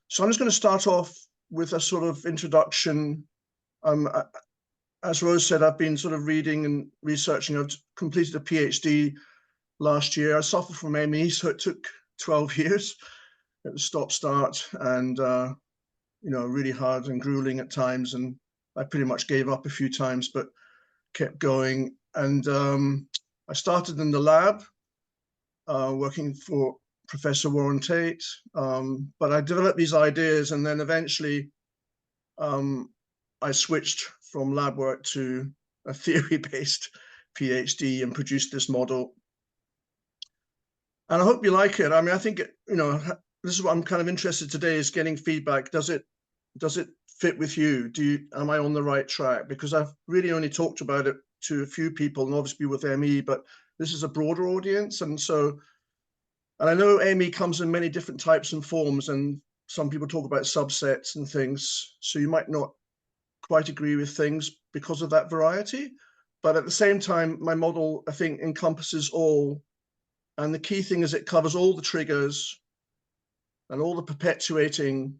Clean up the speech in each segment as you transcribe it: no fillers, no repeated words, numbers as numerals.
So I'm just going to start off with a sort of introduction. As Rose said, I've been sort of reading and researching. I've completed a PhD last year. I suffered from ME, so it took 12 years. It was stop-start and, you know, really hard and grueling at times. And I pretty much gave up a few times, but kept going. And I started in the lab, working for Professor Warren Tate, but I developed these ideas, and then eventually I switched from lab work to a theory-based PhD and produced this model. And I hope you like it. I mean, I think, you know, this is what I'm kind of interested today, is getting feedback. Does it fit with you? Am I on the right track? Because I've really only talked about it to a few people, and obviously with ME, but this is a broader audience. And I know ME comes in many different types and forms, and some people talk about subsets and things. So you might not quite agree with things because of that variety. But at the same time, my model, I think, encompasses all. And the key thing is it covers all the triggers and all the perpetuating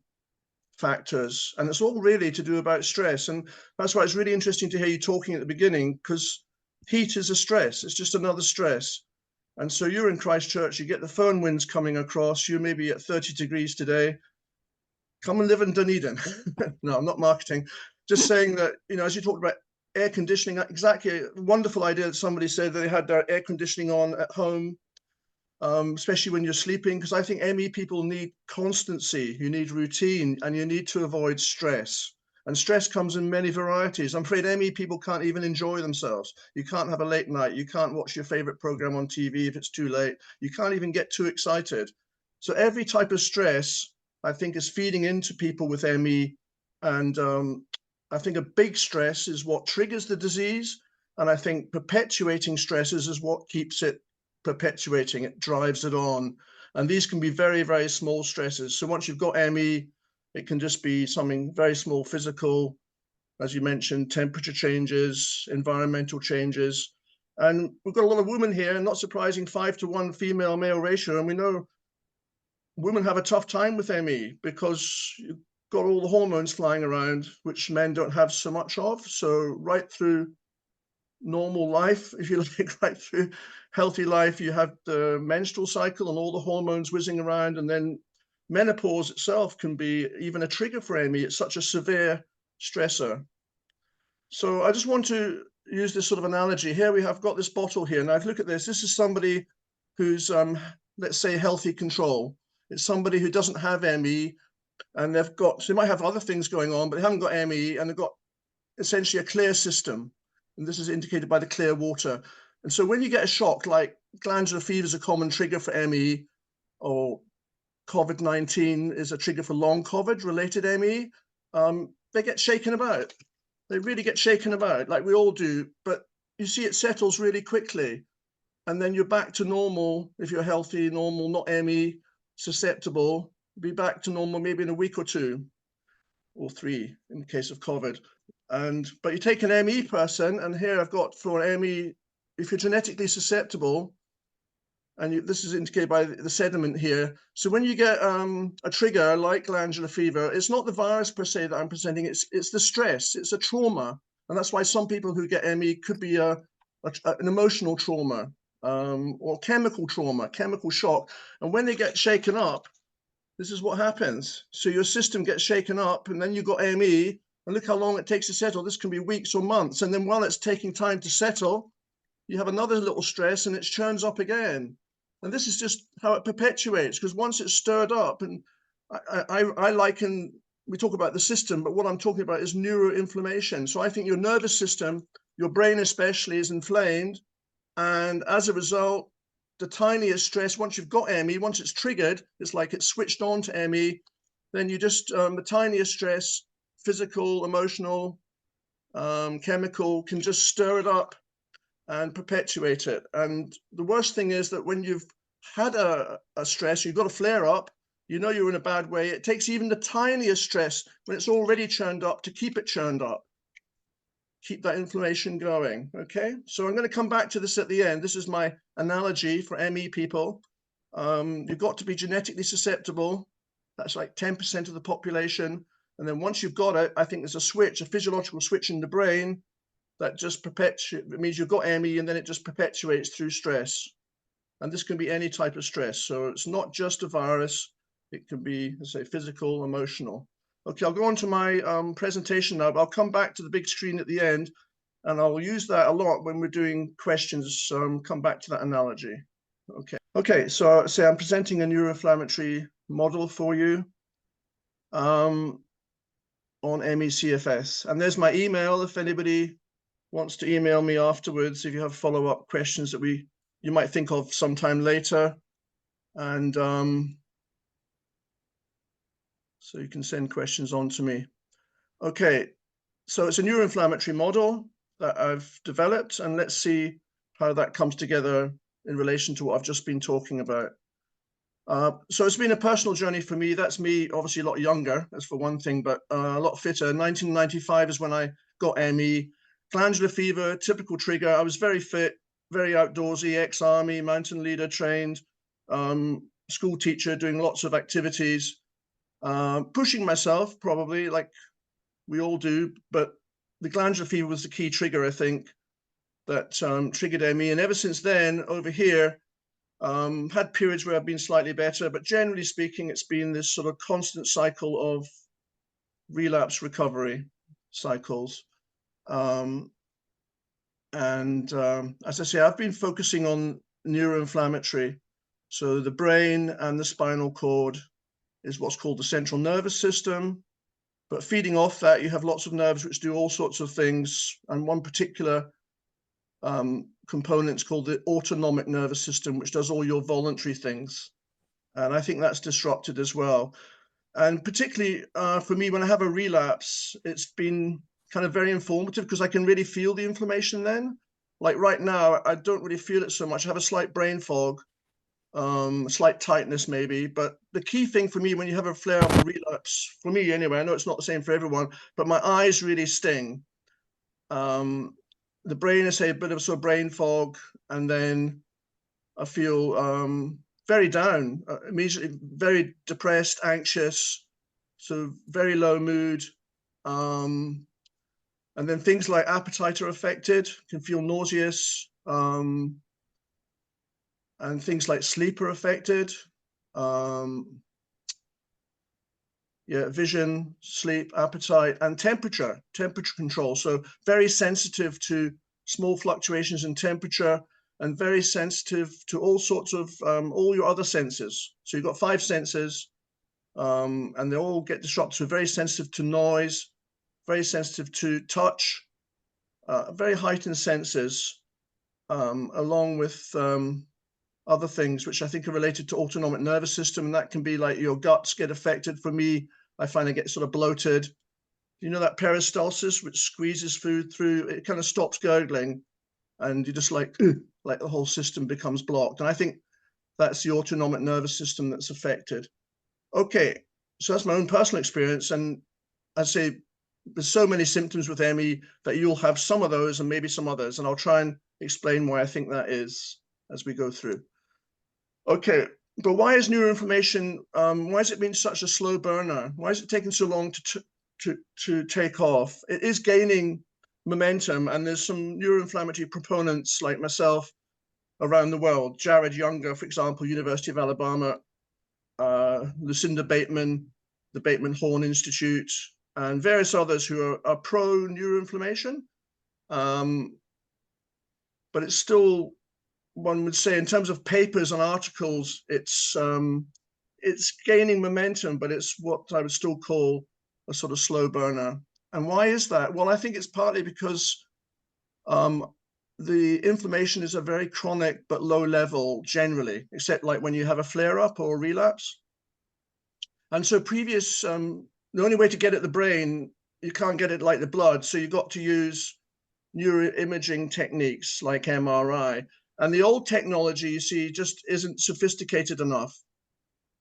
factors. And it's all really to do about stress. And that's why it's really interesting to hear you talking at the beginning, because heat is a stress. It's just another stress. And so you're in Christchurch, you get the phone winds coming across, you may be at 30 degrees today. Come and live in Dunedin. No, I'm not marketing. Just saying that, you know, as you talked about air conditioning, exactly, a wonderful idea that somebody said that they had their air conditioning on at home, especially when you're sleeping, because I think ME people need constancy, you need routine, and you need to avoid stress. And stress comes in many varieties. I'm afraid ME people can't even enjoy themselves. You can't have a late night. You can't watch your favorite program on TV if it's too late. You can't even get too excited. So every type of stress, I think, is feeding into people with ME. And I think a big stress is what triggers the disease. And I think perpetuating stresses is what keeps it perpetuating. It drives it on. And these can be very, very small stresses. So once you've got ME, it can just be something very small, physical, as you mentioned, temperature changes, environmental changes. And we've got a lot of women here, not surprising, 5-to-1 female-male ratio. And we know women have a tough time with ME because you've got all the hormones flying around, which men don't have so much of. So right through normal life, if you like, right through healthy life, you have the menstrual cycle and all the hormones whizzing around, and then menopause itself can be even a trigger for ME. It's such a severe stressor. So I just want to use this sort of analogy. Here we have got this bottle here. Now, if you look at this, this is somebody who's, let's say, healthy control. It's somebody who doesn't have ME, and they've got, so they might have other things going on, but they haven't got ME, and they've got essentially a clear system. And this is indicated by the clear water. And so when you get a shock, like glandular fever is a common trigger for ME, or COVID-19 is a trigger for long COVID-related ME, they get shaken about. They really get shaken about, like we all do. But you see it settles really quickly. And then you're back to normal if you're healthy, normal, not ME, susceptible. Be back to normal maybe in a week or two, or 3 in the case of COVID. But you take an ME person, and here I've got for ME, if you're genetically susceptible, and this is indicated by the sediment here. So when you get a trigger like glandular fever, it's not the virus per se that I'm presenting, it's the stress, it's a trauma. And that's why some people who get ME could be an emotional trauma or chemical trauma, chemical shock. And when they get shaken up, this is what happens. So your system gets shaken up, and then you've got ME, and look how long it takes to settle. This can be weeks or months. And then while it's taking time to settle, you have another little stress, and it churns up again. And this is just how it perpetuates, because once it's stirred up, and I liken, we talk about the system, but what I'm talking about is neuroinflammation. So I think your nervous system, your brain especially, is inflamed. And as a result, the tiniest stress, once you've got ME, once it's triggered, it's like it's switched on to ME, then you just, the tiniest stress, physical, emotional, chemical, can just stir it up and perpetuate it. And the worst thing is that when you've had a stress, you've got a flare up, you know you're in a bad way. It takes even the tiniest stress when it's already churned up to keep it churned up, keep that inflammation going. Okay, so I'm going to come back to this at the end. This is my analogy for ME people. You've got to be genetically susceptible, That's like 10% of the population. And then once you've got it, I think there's a switch, a physiological switch in the brain that just perpetuates. It means you've got ME, and then it just perpetuates through stress. And this can be any type of stress. So it's not just a virus. It can be, let's say, physical, emotional. Okay, I'll go on to my presentation now, but I'll come back to the big screen at the end, and I'll use that a lot when we're doing questions. Come back to that analogy. Okay, so say I'm presenting a neuroinflammatory model for you on MECFS. And there's my email if anybody wants to email me afterwards, if you have follow-up questions that you might think of sometime later. And so you can send questions on to me. Okay, so it's a neuroinflammatory model that I've developed, and let's see how that comes together in relation to what I've just been talking about. So it's been a personal journey for me. That's me, obviously a lot younger, that's for one thing, but a lot fitter. 1995 is when I got ME. Glandular fever, typical trigger. I was very fit, very outdoorsy, ex-army, mountain leader trained, school teacher, doing lots of activities, pushing myself probably like we all do, but the glandular fever was the key trigger, I think, that triggered ME. And ever since then, over here, had periods where I've been slightly better, but generally speaking, it's been this sort of constant cycle of relapse recovery cycles. As I say, I've been focusing on neuroinflammatory. So the brain and the spinal cord is what's called the central nervous system. But feeding off that, you have lots of nerves which do all sorts of things. And one particular component is called the autonomic nervous system, which does all your voluntary things. And I think that's disrupted as well. And particularly for me, when I have a relapse, it's been kind of very informative because I can really feel the inflammation then. Like right now, I don't really feel it so much. I have a slight brain fog, slight tightness maybe. But the key thing for me when you have a flare-up or relapse, for me anyway, I know it's not the same for everyone, but my eyes really sting. The brain is a bit of sort of brain fog, and then I feel very down, immediately very depressed, anxious, so very low mood. And then things like appetite are affected, can feel nauseous, and things like sleep are affected. Vision, sleep, appetite, and temperature control. So very sensitive to small fluctuations in temperature, and very sensitive to all sorts of all your other senses. So you've got 5 senses, and they all get disrupted. So very sensitive to noise, very sensitive to touch, very heightened senses, along with other things which I think are related to autonomic nervous system, and that can be like your guts get affected. For me, I find I get sort of bloated. You know that peristalsis, which squeezes food through, it kind of stops gurgling, and you just like the whole system becomes blocked. And I think that's the autonomic nervous system that's affected. Okay, so that's my own personal experience, and I say there's so many symptoms with ME that you'll have some of those and maybe some others, and I'll try and explain why I think that is as we go through. Okay, but why is neuroinflammation, why has it been such a slow burner? Why is it taking so long to take off? It is gaining momentum, and there's some neuroinflammatory proponents like myself around the world. Jared Younger, for example, University of Alabama, Lucinda Bateman, the Bateman Horn Institute, and various others who are pro neuroinflammation. But it's still, one would say, in terms of papers and articles, it's gaining momentum, but it's what I would still call a sort of slow burner. And why is that? Well, I think it's partly because the inflammation is a very chronic but low level generally, except like when you have a flare-up or a relapse. And so the only way to get at the brain, you can't get it like the blood, so you've got to use neuroimaging techniques like MRI. And the old technology, you see, just isn't sophisticated enough.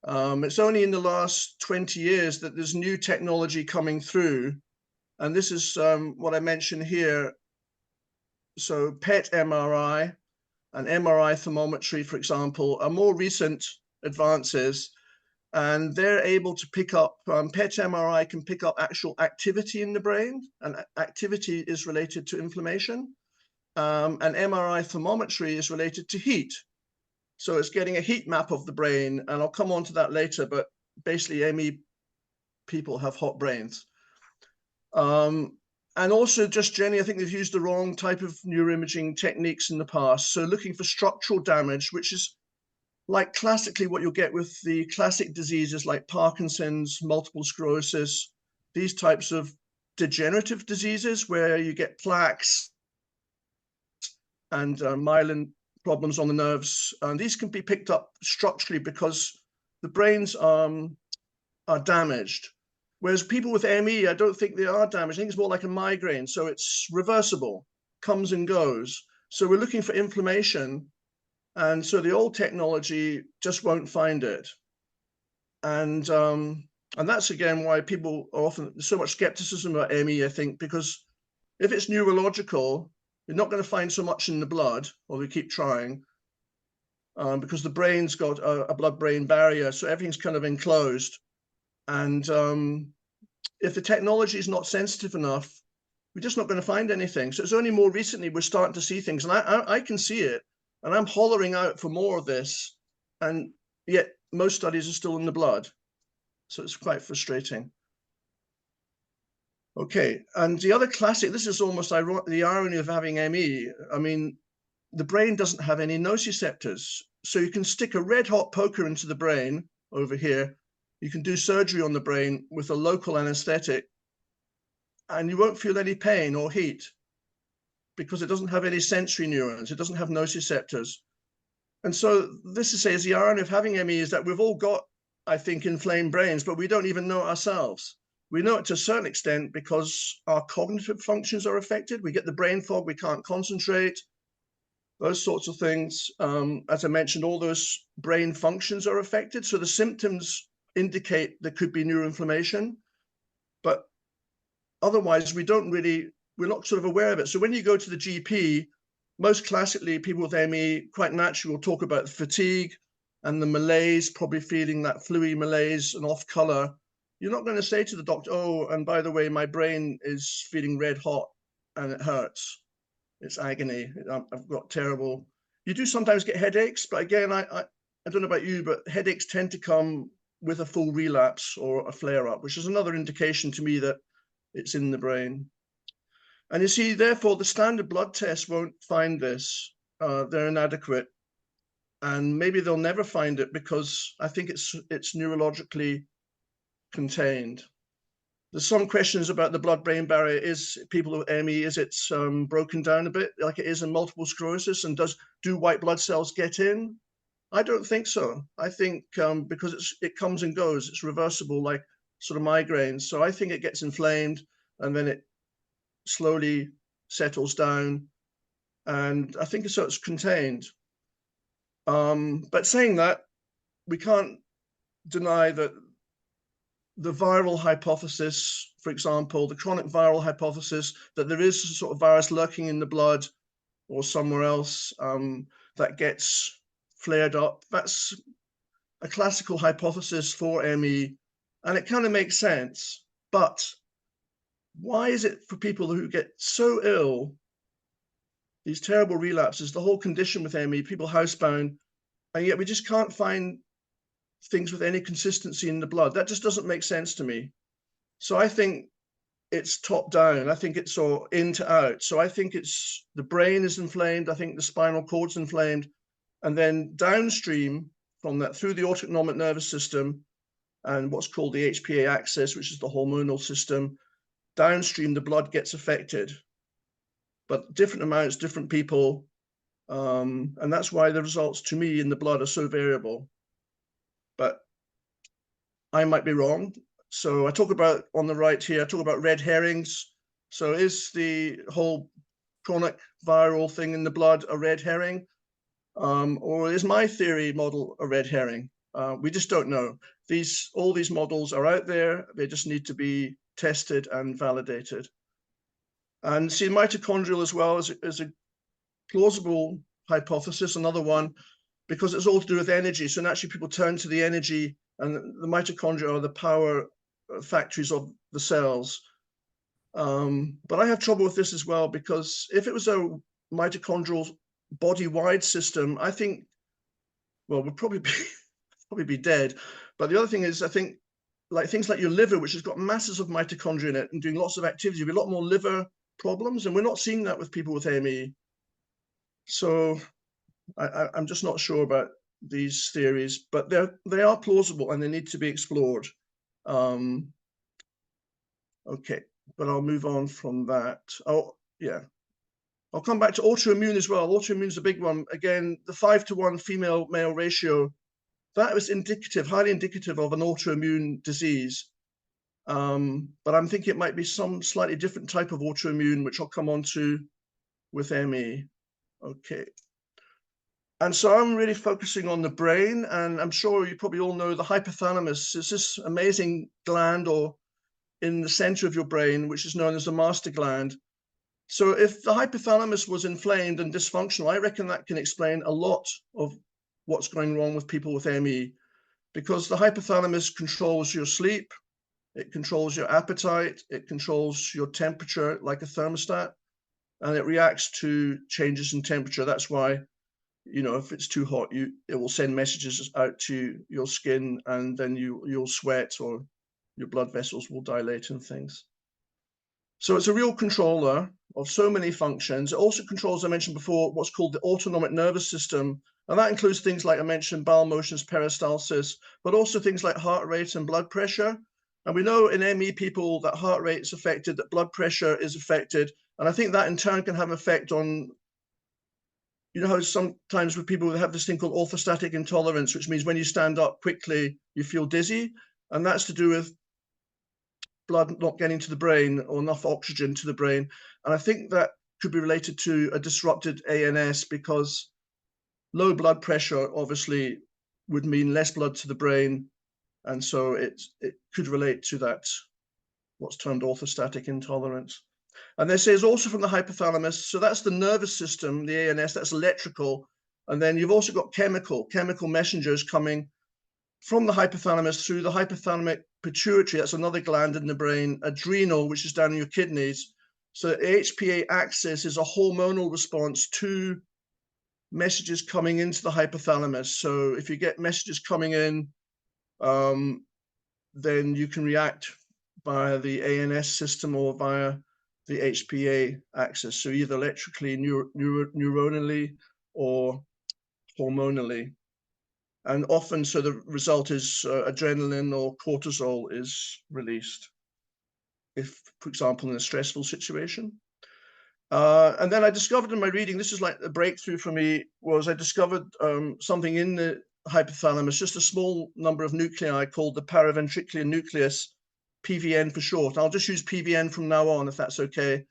It's only in the last 20 years that there's new technology coming through. And this is what I mentioned here. So PET MRI and MRI thermometry, for example, are more recent advances. and they're able to pick up, PET MRI can pick up actual activity in the brain, and activity is related to inflammation. And MRI thermometry is related to heat. So it's getting a heat map of the brain, and I'll come on to that later, but basically ME people have hot brains. And also just generally, I think they've used the wrong type of neuroimaging techniques in the past. So looking for structural damage, which is like classically what you'll get with the classic diseases like Parkinson's, multiple sclerosis, these types of degenerative diseases where you get plaques and myelin problems on the nerves. And these can be picked up structurally because the brains are damaged. Whereas people with ME, I don't think they are damaged. I think it's more like a migraine. So it's reversible, comes and goes. So we're looking for inflammation. And so the old technology just won't find it. And that's again why people are often, there's so much skepticism about ME, I think, because if it's neurological, you're not going to find so much in the blood, or we keep trying, because the brain's got a blood-brain barrier. So everything's kind of enclosed. And if the technology is not sensitive enough, we're just not going to find anything. So it's only more recently we're starting to see things. And I can see it. And I'm hollering out for more of this. And yet most studies are still in the blood. So it's quite frustrating. Okay. And the other classic, this is almost the irony of having ME. I mean, the brain doesn't have any nociceptors. So you can stick a red hot poker into the brain over here. You can do surgery on the brain with a local anesthetic, and you won't feel any pain or heat because it doesn't have any sensory neurons. It doesn't have nociceptors. And so this is the irony of having ME is that we've all got, I think, inflamed brains, but we don't even know it ourselves. We know it to a certain extent because our cognitive functions are affected. We get the brain fog, we can't concentrate, those sorts of things. As I mentioned, all those brain functions are affected. So the symptoms indicate there could be neuroinflammation, but otherwise we're not sort of aware of it. So when you go to the GP, most classically people with ME quite naturally will talk about the fatigue and the malaise, probably feeling that fluey malaise and off color. You're not going to say to the doctor, oh, and by the way, my brain is feeling red hot and it hurts. It's agony. I've got terrible. You do sometimes get headaches, but again, I don't know about you, but headaches tend to come with a full relapse or a flare-up, which is another indication to me that it's in the brain. And you see, therefore, the standard blood tests won't find this. They're inadequate. And maybe they'll never find it because I think it's neurologically contained. There's some questions about the blood-brain barrier. Is people with ME, is it broken down a bit like it is in multiple sclerosis? And do white blood cells get in? I don't think so. I think because it comes and goes, it's reversible, like sort of migraines. So I think it gets inflamed and then it slowly settles down. And I think so it's contained. But saying that, we can't deny that the viral hypothesis, for example, the chronic viral hypothesis that there is a sort of virus lurking in the blood or somewhere else that gets flared up. That's a classical hypothesis for ME, and it kind of makes sense. But why is it for people who get so ill, these terrible relapses, the whole condition with ME, people housebound, and yet we just can't find things with any consistency in the blood? That just doesn't make sense to me. So I think it's top down. I think it's all in to out. So I think it's the brain is inflamed. I think the spinal cord's inflamed. And then downstream from that, through the autonomic nervous system and what's called the HPA axis, which is the hormonal system, downstream, the blood gets affected. But different amounts, different people. And that's why the results to me in the blood are so variable. But I might be wrong. So I talk about, on the right here, I talk about red herrings. So is the whole chronic viral thing in the blood a red herring? Or is my theory model a red herring? We just don't know. All these models are out there. They just need to be tested and validated. And see, mitochondrial as well is a plausible hypothesis, another one. because it's all to do with energy. So naturally people turn to the energy, and the mitochondria are the power factories of the cells. But I have trouble with this as well, because if it was a mitochondrial body-wide system, I think, well, we'd probably be dead. But the other thing is, I think, like things like your liver, which has got masses of mitochondria in it and doing lots of activity, there'll be a lot more liver problems, and we're not seeing that with people with ME. So I'm just not sure about these theories, but they are plausible and they need to be explored. Okay, but I'll move on from that. Oh, yeah. I'll come back to autoimmune as well. Autoimmune is a big one. Again, the 5-to-1 female-male ratio, that was indicative, highly indicative of an autoimmune disease. But I'm thinking it might be some slightly different type of autoimmune, which I'll come on to with ME. Okay. And so I'm really focusing on the brain, and I'm sure you probably all know the hypothalamus is this amazing gland or in the center of your brain, which is known as the master gland. So if the hypothalamus was inflamed and dysfunctional, I reckon that can explain a lot of what's going wrong with people with ME, because the hypothalamus controls your sleep, it controls your appetite, it controls your temperature like a thermostat, and it reacts to changes in temperature. That's why, you know, if it's too hot, it will send messages out to your skin, and then you'll sweat, or your blood vessels will dilate and things. So it's a real controller of so many functions. It also controls, I mentioned before, what's called the autonomic nervous system. And that includes things like I mentioned, bowel motions, peristalsis, but also things like heart rate and blood pressure. And we know in ME people that heart rate is affected, that blood pressure is affected. And I think that in turn can have an effect on, you know how sometimes with people that have this thing called orthostatic intolerance, which means when you stand up quickly, you feel dizzy. And that's to do with blood not getting to the brain or enough oxygen to the brain. And I think that could be related to a disrupted ANS, because low blood pressure obviously would mean less blood to the brain. And so it could relate to that, what's termed orthostatic intolerance. And this is also from the hypothalamus. So that's the nervous system, the ANS, that's electrical. And then you've also got chemical messengers coming from the hypothalamus through the hypothalamic pituitary, that's another gland in the brain, adrenal, which is down in your kidneys. So HPA axis is a hormonal response to messages coming into the hypothalamus. So if you get messages coming in, then you can react via the ANS system or via the HPA axis. So either electrically, neuronally, or hormonally. And often, so the result is adrenaline or cortisol is released, if, for example, in a stressful situation. And then I discovered in my reading, this is like a breakthrough for me, was I discovered something in the hypothalamus, just a small number of nuclei called the paraventricular nucleus, PVN for short. I'll just use PVN from now on, if that's okay.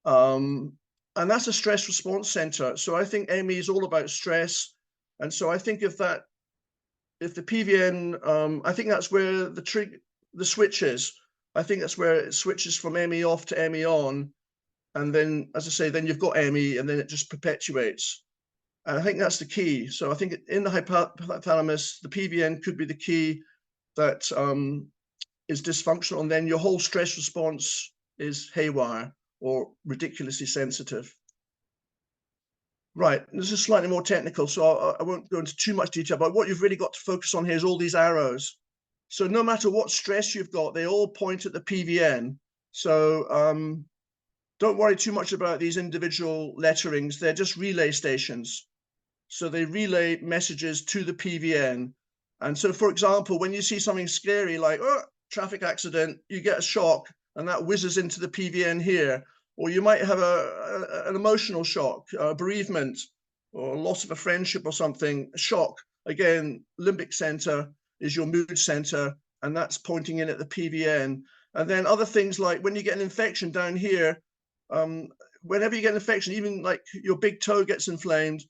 And that's a stress response center. So I think ME is all about stress. And so I think if the PVN, I think that's where the switch is. I think that's where it switches from ME off to ME on. And then, as I say, then you've got ME, and then it just perpetuates. And I think that's the key. So I think in the hypothalamus, the PVN could be the key that is dysfunctional. And then your whole stress response is haywire or ridiculously sensitive. Right, this is slightly more technical, so I won't go into too much detail, but what you've really got to focus on here is all these arrows. So no matter what stress you've got, they all point at the PVN. So don't worry too much about these individual letterings. They're just relay stations. So they relay messages to the PVN. And so, for example, when you see something scary like, oh, traffic accident, you get a shock, and that whizzes into the PVN here. Or you might have an emotional shock, bereavement, or loss of a friendship or something, a shock. Again, limbic center is your mood center, and that's pointing in at the PVN. And then other things like when you get an infection down here, whenever you get an infection, even like your big toe gets inflamed,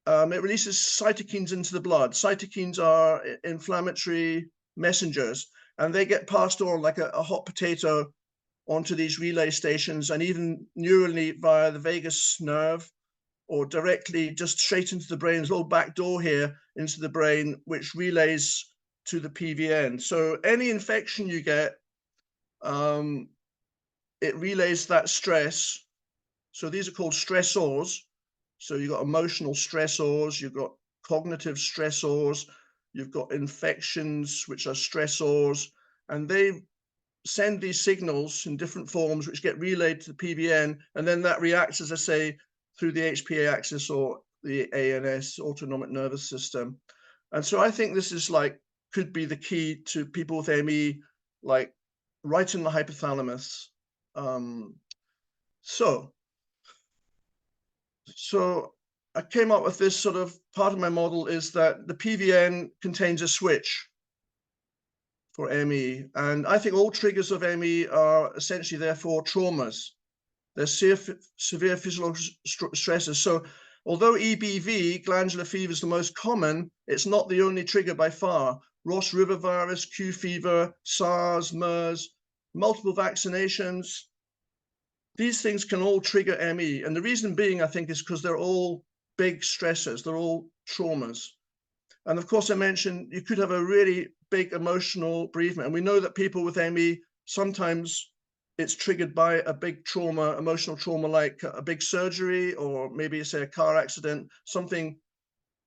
it releases cytokines into the blood. Cytokines are inflammatory messengers, and they get passed on like a hot potato onto these relay stations, and even neurally via the vagus nerve. or directly just straight into the brain. There's a little back door here into the brain, which relays to the PVN. So any infection you get, it relays that stress. So these are called stressors. So you've got emotional stressors, you've got cognitive stressors, you've got infections, which are stressors, and they send these signals in different forms, which get relayed to the PVN, and then that reacts, as I say, through the HPA axis or the ANS, autonomic nervous system. And so I think this is like, could be the key to people with ME, like right in the hypothalamus. So I came up with this sort of part of my model is that the PVN contains a switch for ME. And I think all triggers of ME are essentially therefore traumas. They're severe physiological stresses. So although EBV, glandular fever, is the most common, it's not the only trigger by far. Ross River virus, Q fever, SARS, MERS, multiple vaccinations, these things can all trigger ME. And the reason being, I think, is because they're all big stressors. They're all traumas. And of course, I mentioned you could have a really big emotional bereavement. And we know that people with ME, sometimes it's triggered by a big trauma, emotional trauma, like a big surgery, or maybe say a car accident, something,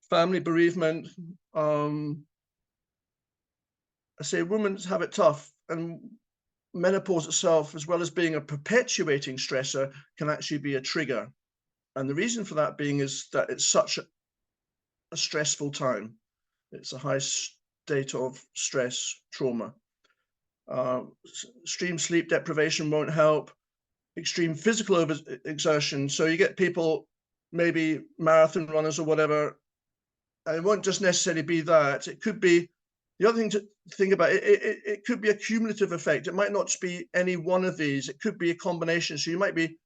family bereavement. I say women have it tough, and menopause itself, as well as being a perpetuating stressor, can actually be a trigger. And the reason for that being is that it's such a stressful time. It's a high state of stress, trauma. Extreme sleep deprivation won't help. Extreme physical exertion. So you get people, maybe marathon runners or whatever, and it won't just necessarily be that. It could be, the other thing to think about, it could be a cumulative effect. It might not just be any one of these. It could be a combination. So you might be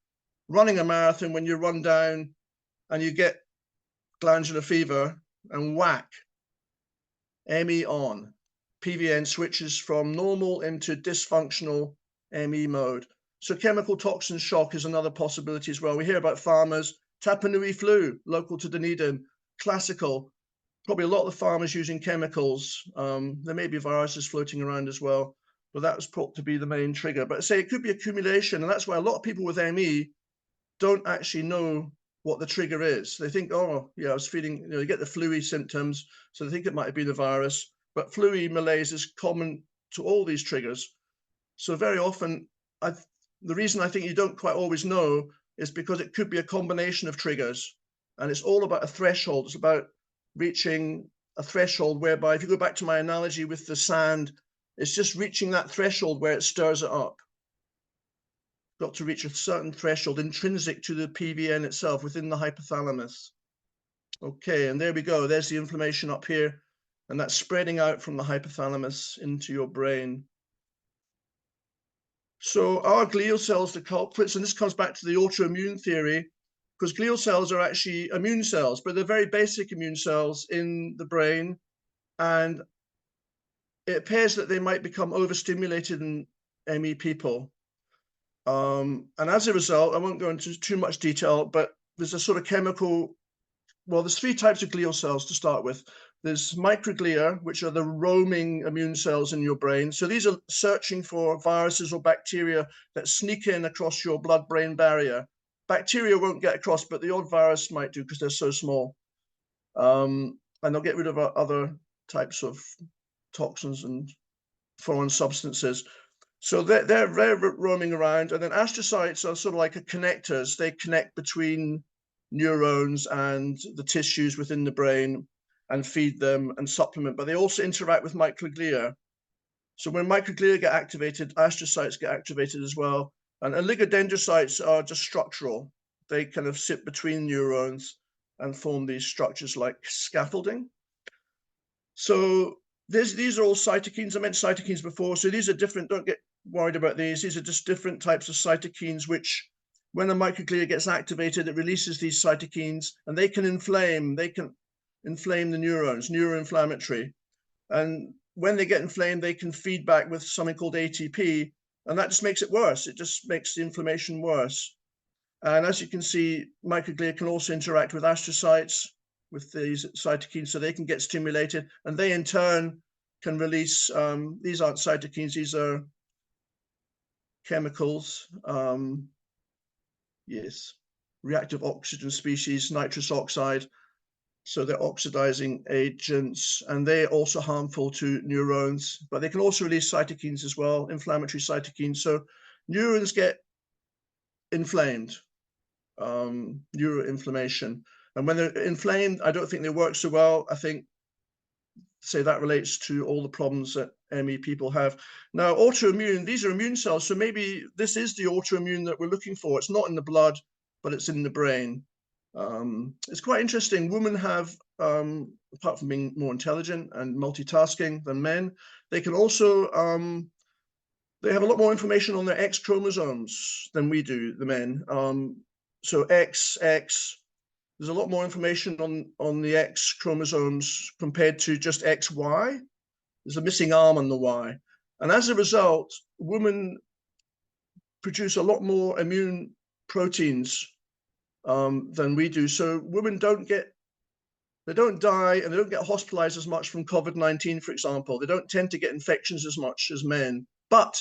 running a marathon when you run down and you get glandular fever, and whack, ME on. PVN switches from normal into dysfunctional ME mode. So chemical toxin shock is another possibility as well. We hear about farmers, Tapanui flu, local to Dunedin, classical. Probably a lot of the farmers using chemicals. There may be viruses floating around as well, but that was thought to be the main trigger. But say it could be accumulation, and that's why a lot of people with ME don't actually know what the trigger is. They think, oh, yeah, I was feeling, you get the flu-y symptoms, so they think it might have been a virus. But flu-y malaise is common to all these triggers. So very often, the reason I think you don't quite always know is because it could be a combination of triggers, and it's all about a threshold. It's about reaching a threshold whereby, if you go back to my analogy with the sand, it's just reaching that threshold where it stirs it up. Got to reach a certain threshold intrinsic to the PVN itself within the hypothalamus. Okay, and there we go. There's the inflammation up here, and that's spreading out from the hypothalamus into your brain. So are glial cells the culprits? And this comes back to the autoimmune theory, because glial cells are actually immune cells, but they're very basic immune cells in the brain. And it appears that they might become overstimulated in ME people. And as a result, I won't go into too much detail, but there's a sort of chemical, well, there's three types of glial cells to start with. There's microglia, which are the roaming immune cells in your brain. So these are searching for viruses or bacteria that sneak in across your blood-brain barrier. Bacteria won't get across, but the odd virus might do because they're so small. And they'll get rid of other types of toxins and foreign substances. So they're roaming around. And then astrocytes are sort of like connectors. They connect between neurons and the tissues within the brain and feed them and supplement, but they also interact with microglia. So when microglia get activated, astrocytes get activated as well. And oligodendrocytes are just structural. They kind of sit between neurons and form these structures like scaffolding. So these are all cytokines. I mentioned cytokines before. So these are different, don't get worried about these. These are just different types of cytokines, which when a microglia gets activated, it releases these cytokines, and they can inflame the neurons, neuroinflammatory. And when they get inflamed, they can feed back with something called ATP, and that just makes it worse. It just makes the inflammation worse. And as you can see, microglia can also interact with astrocytes, with these cytokines, so they can get stimulated, and they in turn can release, these aren't cytokines, these are chemicals, yes, reactive oxygen species, nitrous oxide. So they're oxidizing agents, and they're also harmful to neurons, but they can also release cytokines as well, inflammatory cytokines. So neurons get inflamed, neuroinflammation. And when they're inflamed, I don't think they work so well. I think, say, that relates to all the problems that ME people have. Now, autoimmune, these are immune cells. So maybe this is the autoimmune that we're looking for. It's not in the blood, but it's in the brain. It's quite interesting. Women have, apart from being more intelligent and multitasking than men, they can also, they have a lot more information on their X chromosomes than we do, the men. So X, there's a lot more information on the X chromosomes compared to just XY. There's a missing arm on the Y. And as a result, women produce a lot more immune proteins than we do. So women don't die and they don't get hospitalized as much from COVID-19, for example. They don't tend to get infections as much as men. But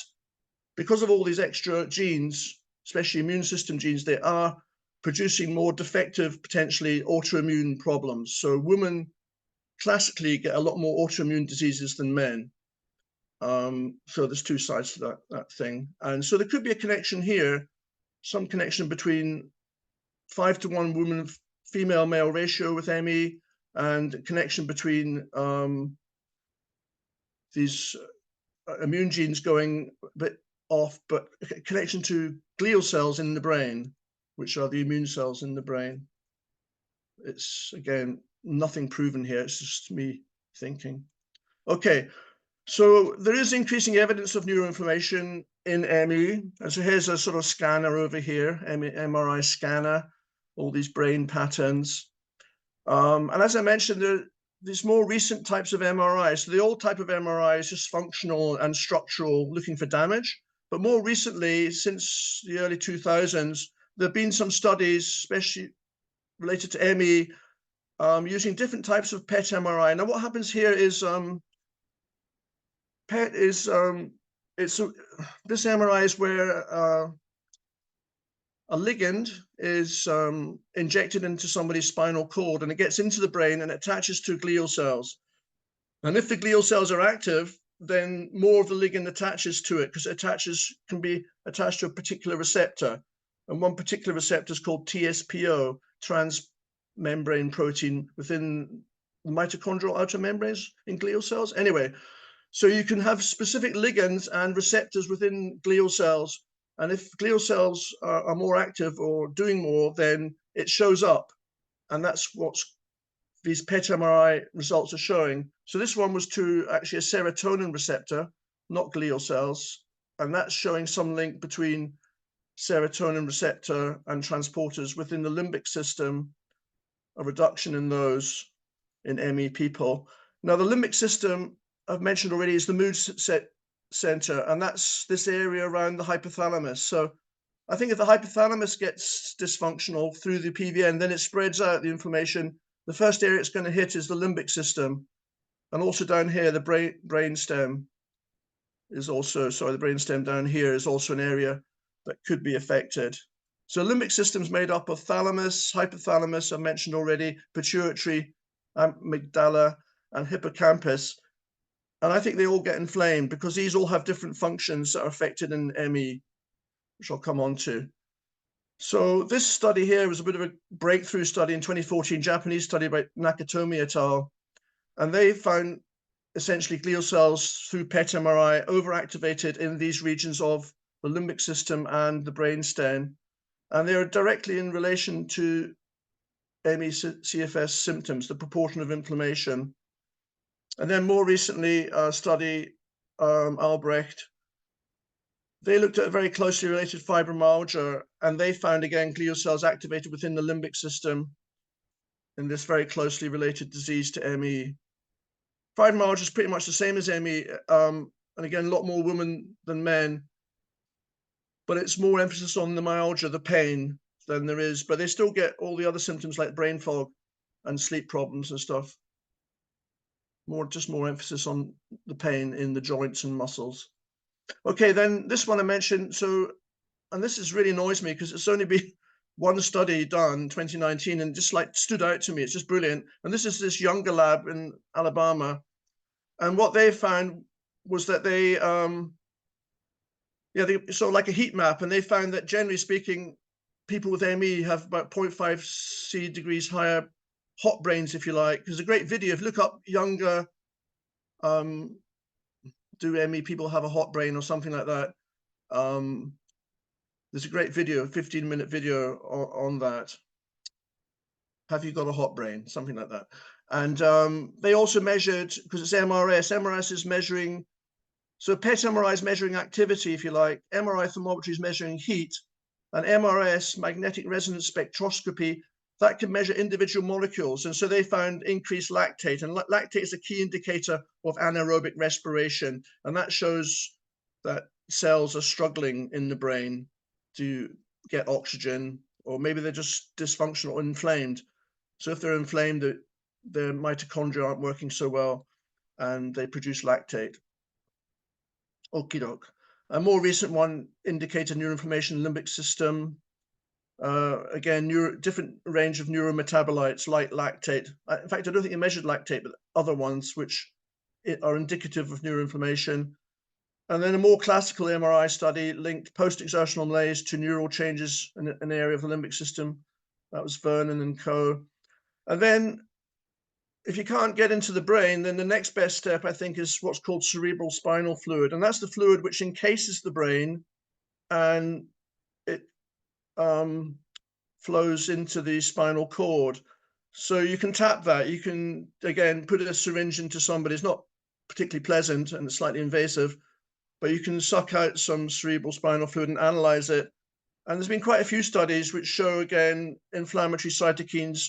because of all these extra genes, especially immune system genes, they are producing more defective, potentially autoimmune problems. So women classically get a lot more autoimmune diseases than men. So there's two sides to that thing. And so there could be a connection here, some connection between 5-to-1 woman female male ratio with ME, and connection between these immune genes going a bit off, but a connection to glial cells in the brain, which are the immune cells in the brain. It's, again, nothing proven here. It's just me thinking. Okay, so there is increasing evidence of neuroinflammation in ME. And so here's a sort of scanner over here, MRI scanner, all these brain patterns. And as I mentioned, there's more recent types of MRI. So the old type of MRI is just functional and structural, looking for damage. But more recently, since the early 2000s, there have been some studies, especially related to ME, using different types of PET MRI. Now, what happens here is PET is this MRI is where a ligand is injected into somebody's spinal cord, and it gets into the brain and attaches to glial cells. And if the glial cells are active, then more of the ligand attaches to it, because it can be attached to a particular receptor. And one particular receptor is called TSPO, transmembrane protein, within the mitochondrial outer membranes in glial cells. Anyway, so you can have specific ligands and receptors within glial cells. And if glial cells are more active or doing more, then it shows up. And that's what these PET MRI results are showing. So this one was to actually a serotonin receptor, not glial cells. And that's showing some link between serotonin receptor and transporters within the limbic system, a reduction in those in ME people. Now, the limbic system, I've mentioned already, is the mood center, and that's this area around the hypothalamus. So I think if the hypothalamus gets dysfunctional through the PVN, then it spreads out the inflammation. The first area it's going to hit is the limbic system, and also down here, the brainstem is also, the brainstem down here is also an area that could be affected. So limbic system is made up of thalamus, hypothalamus, I mentioned already, pituitary, amygdala, and hippocampus. And I think they all get inflamed because these all have different functions that are affected in ME, which I'll come on to. So this study here was a bit of a breakthrough study in 2014, Japanese study by Nakatomi et al. And they found essentially glial cells through PET MRI overactivated in these regions of the limbic system and the brainstem. And they are directly in relation to ME CFS symptoms, the proportion of inflammation. And then more recently, a study, Albrecht, they looked at a very closely related fibromyalgia, and they found, again, glial cells activated within the limbic system in this very closely related disease to ME. Fibromyalgia is pretty much the same as ME, and again, a lot more women than men, but it's more emphasis on the myalgia, the pain. than there is, but they still get all the other symptoms like brain fog and sleep problems and stuff. Just more emphasis on the pain in the joints and muscles. Okay, then this one I mentioned. So, and this really annoys me because it's only been one study done, 2019, and just like stood out to me. It's just brilliant. And this is this younger lab in Alabama, and what they found was that they saw like a heat map, and they found that generally speaking, people with ME have about 0.5 C degrees higher hot brains, if you like. There's a great video. If you look up younger, do ME people have a hot brain or something like that? There's a great video, a 15-minute video on that. Have you got a hot brain? Something like that. And they also measured, because it's MRS. MRS is measuring, so PET MRI is measuring activity, if you like. MRI thermometry is measuring heat. And MRS, magnetic resonance spectroscopy, that can measure individual molecules. And so they found increased lactate. And lactate is a key indicator of anaerobic respiration. And that shows that cells are struggling in the brain to get oxygen, or maybe they're just dysfunctional or inflamed. So if they're inflamed, their mitochondria aren't working so well, and they produce lactate. Okie doke. A more recent one indicated neuroinflammation limbic system. Again, different range of neurometabolites like lactate. In fact, I don't think they measured lactate, but other ones which are indicative of neuroinflammation. And then a more classical MRI study linked post-exertional malaise to neural changes in an area of the limbic system. That was Vernon and co. And then if you can't get into the brain, then the next best step, I think, is what's called cerebral spinal fluid. And that's the fluid which encases the brain, and it flows into the spinal cord. So you can tap that. You can, again, put a syringe into somebody. It's not particularly pleasant and it's slightly invasive, but you can suck out some cerebral spinal fluid and analyze it. And there's been quite a few studies which show, again, inflammatory cytokines,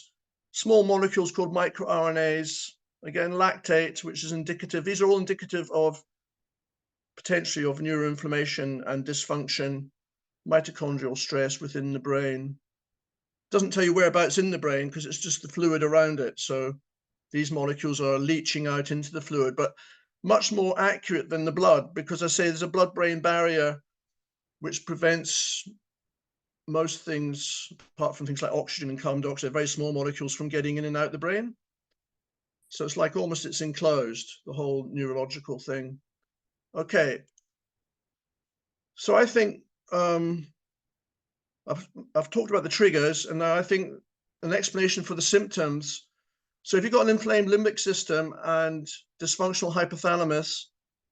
small molecules called microRNAs, again, lactate, which is indicative. These are all indicative of potentially of neuroinflammation and dysfunction, mitochondrial stress within the brain. Doesn't tell you whereabouts in the brain because it's just the fluid around it. So these molecules are leaching out into the fluid, but much more accurate than the blood, because I say there's a blood-brain barrier which prevents most things, apart from things like oxygen and carbon dioxide, very small molecules from getting in and out the brain. So it's like almost it's enclosed, the whole neurological thing. Okay. So I think I've talked about the triggers, and now I think an explanation for the symptoms. So if you've got an inflamed limbic system and dysfunctional hypothalamus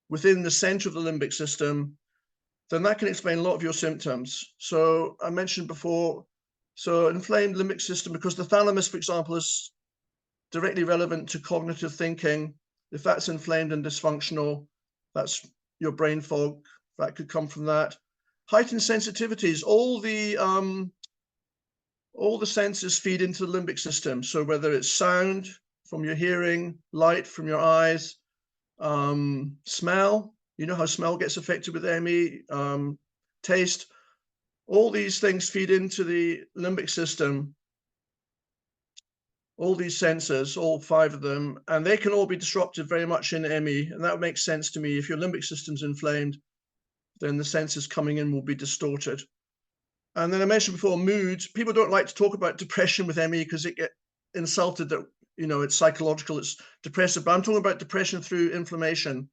within the center of the limbic system, then that can explain a lot of your symptoms. So I mentioned before, so inflamed limbic system, because the thalamus, for example, is directly relevant to cognitive thinking. If that's inflamed and dysfunctional, that's your brain fog. That could come from that. Heightened sensitivities, all the senses feed into the limbic system. So whether it's sound from your hearing, light from your eyes, smell, you know how smell gets affected with ME, taste, all these things feed into the limbic system, all these senses, all 5 of them, and they can all be disrupted very much in ME. And that makes sense to me. If your limbic system's inflamed, then the senses coming in will be distorted. And then I mentioned before, mood. People don't like to talk about depression with ME because it gets insulted that, you know, it's psychological, it's depressive. But I'm talking about depression through inflammation.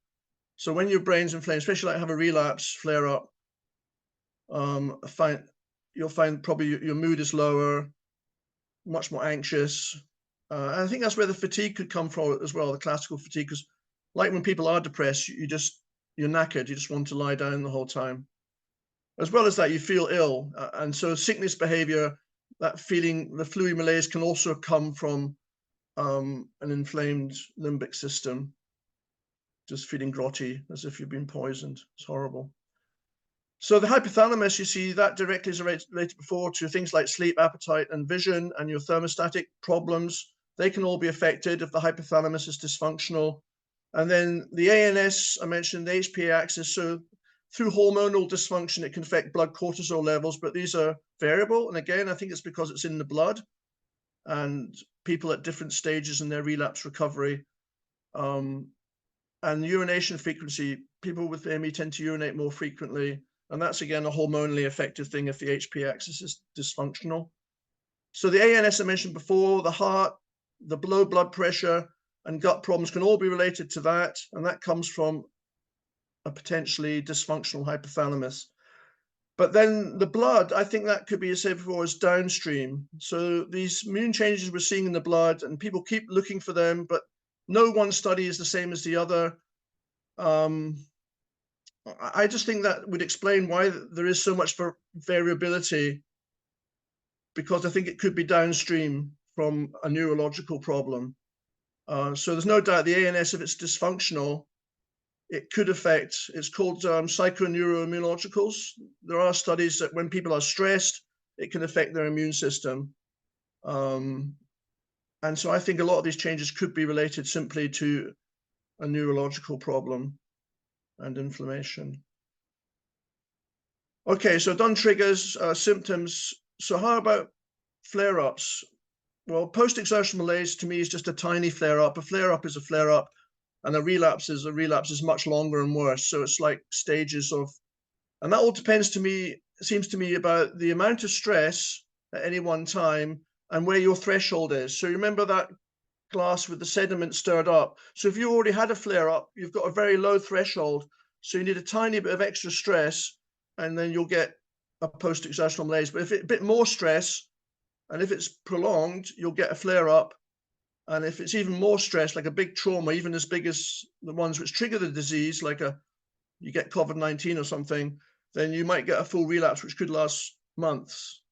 So when your brain's inflamed, especially like have a relapse, flare up, you'll find probably your mood is lower, much more anxious. And I think that's where the fatigue could come from as well, the classical fatigue, because like when people are depressed, you're knackered, you just want to lie down the whole time. As well as that, you feel ill. And so sickness behavior, that feeling, the fluid malaise can also come from an inflamed limbic system, just feeling grotty, as if you've been poisoned. It's horrible. So the hypothalamus, you see, that directly is related before to things like sleep, appetite, and vision, and your thermostatic problems. They can all be affected if the hypothalamus is dysfunctional. And then the ANS, I mentioned the HPA axis. So through hormonal dysfunction, it can affect blood cortisol levels, but these are variable. And again, I think it's because it's in the blood, and people at different stages in their relapse recovery. And urination frequency, people with ME tend to urinate more frequently. And that's, again, a hormonally affected thing if the HP axis is dysfunctional. So the ANS I mentioned before, the heart, the low blood pressure, and gut problems can all be related to that. And that comes from a potentially dysfunctional hypothalamus. But then the blood, I think that could be, as I said before, as downstream. So these immune changes we're seeing in the blood, and people keep looking for them, but no one study is the same as the other. I just think that would explain why there is so much variability, because I think it could be downstream from a neurological problem. So there's no doubt the ANS, if it's dysfunctional, it could affect, it's called psychoneuroimmunologicals. There are studies that when people are stressed, it can affect their immune system. And so I think a lot of these changes could be related simply to a neurological problem and inflammation. Okay, so done triggers, symptoms. So how about flare-ups? Well, post-exertional malaise to me is just a tiny flare-up. A flare-up is a flare-up, and a relapse is much longer and worse. So it's like stages of, and that all depends to me, it seems to me, about the amount of stress at any one time and where your threshold is. So remember that glass with the sediment stirred up. So if you already had a flare up, you've got a very low threshold. So you need a tiny bit of extra stress, and then you'll get a post-exertional malaise. But if it's a bit more stress, and if it's prolonged, you'll get a flare up. And if it's even more stress, like a big trauma, even as big as the ones which trigger the disease, like you get COVID-19 or something, then you might get a full relapse, which could last months.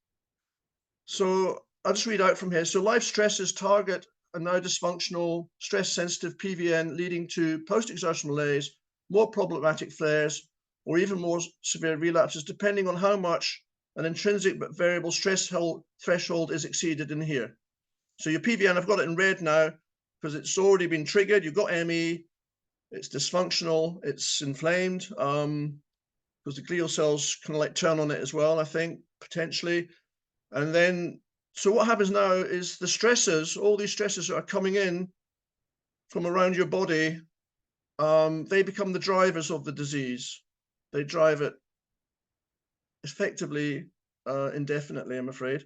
So I'll just read out from here. So life stresses target a now dysfunctional, stress-sensitive PVN, leading to post-exertional malaise, more problematic flares, or even more severe relapses, depending on how much an intrinsic but variable stress threshold is exceeded in here. So your PVN, I've got it in red now because it's already been triggered. You've got ME, it's dysfunctional, it's inflamed, because the glial cells kind of like turn on it as well, I think, potentially. And then, so what happens now is the stressors, all these stressors that are coming in from around your body, they become the drivers of the disease. They drive it effectively, indefinitely, I'm afraid.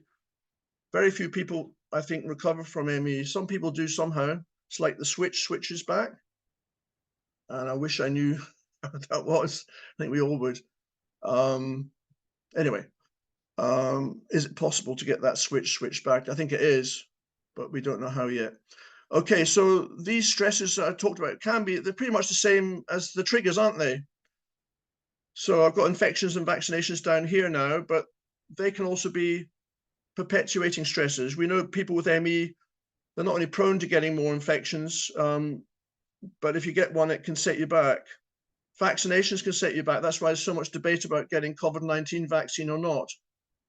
Very few people, I think, recover from ME. Some people do somehow. It's like the switch switches back. And I wish I knew how that was. I think we all would. Anyway, is it possible to get that switch back? I think it is, but we don't know how yet. Okay, so these stresses that I talked about they're pretty much the same as the triggers, aren't they? So I've got infections and vaccinations down here now, but they can also be perpetuating stressors. We know people with ME, they're not only prone to getting more infections, but if you get one, it can set you back. Vaccinations can set you back. That's why there's so much debate about getting COVID-19 vaccine or not,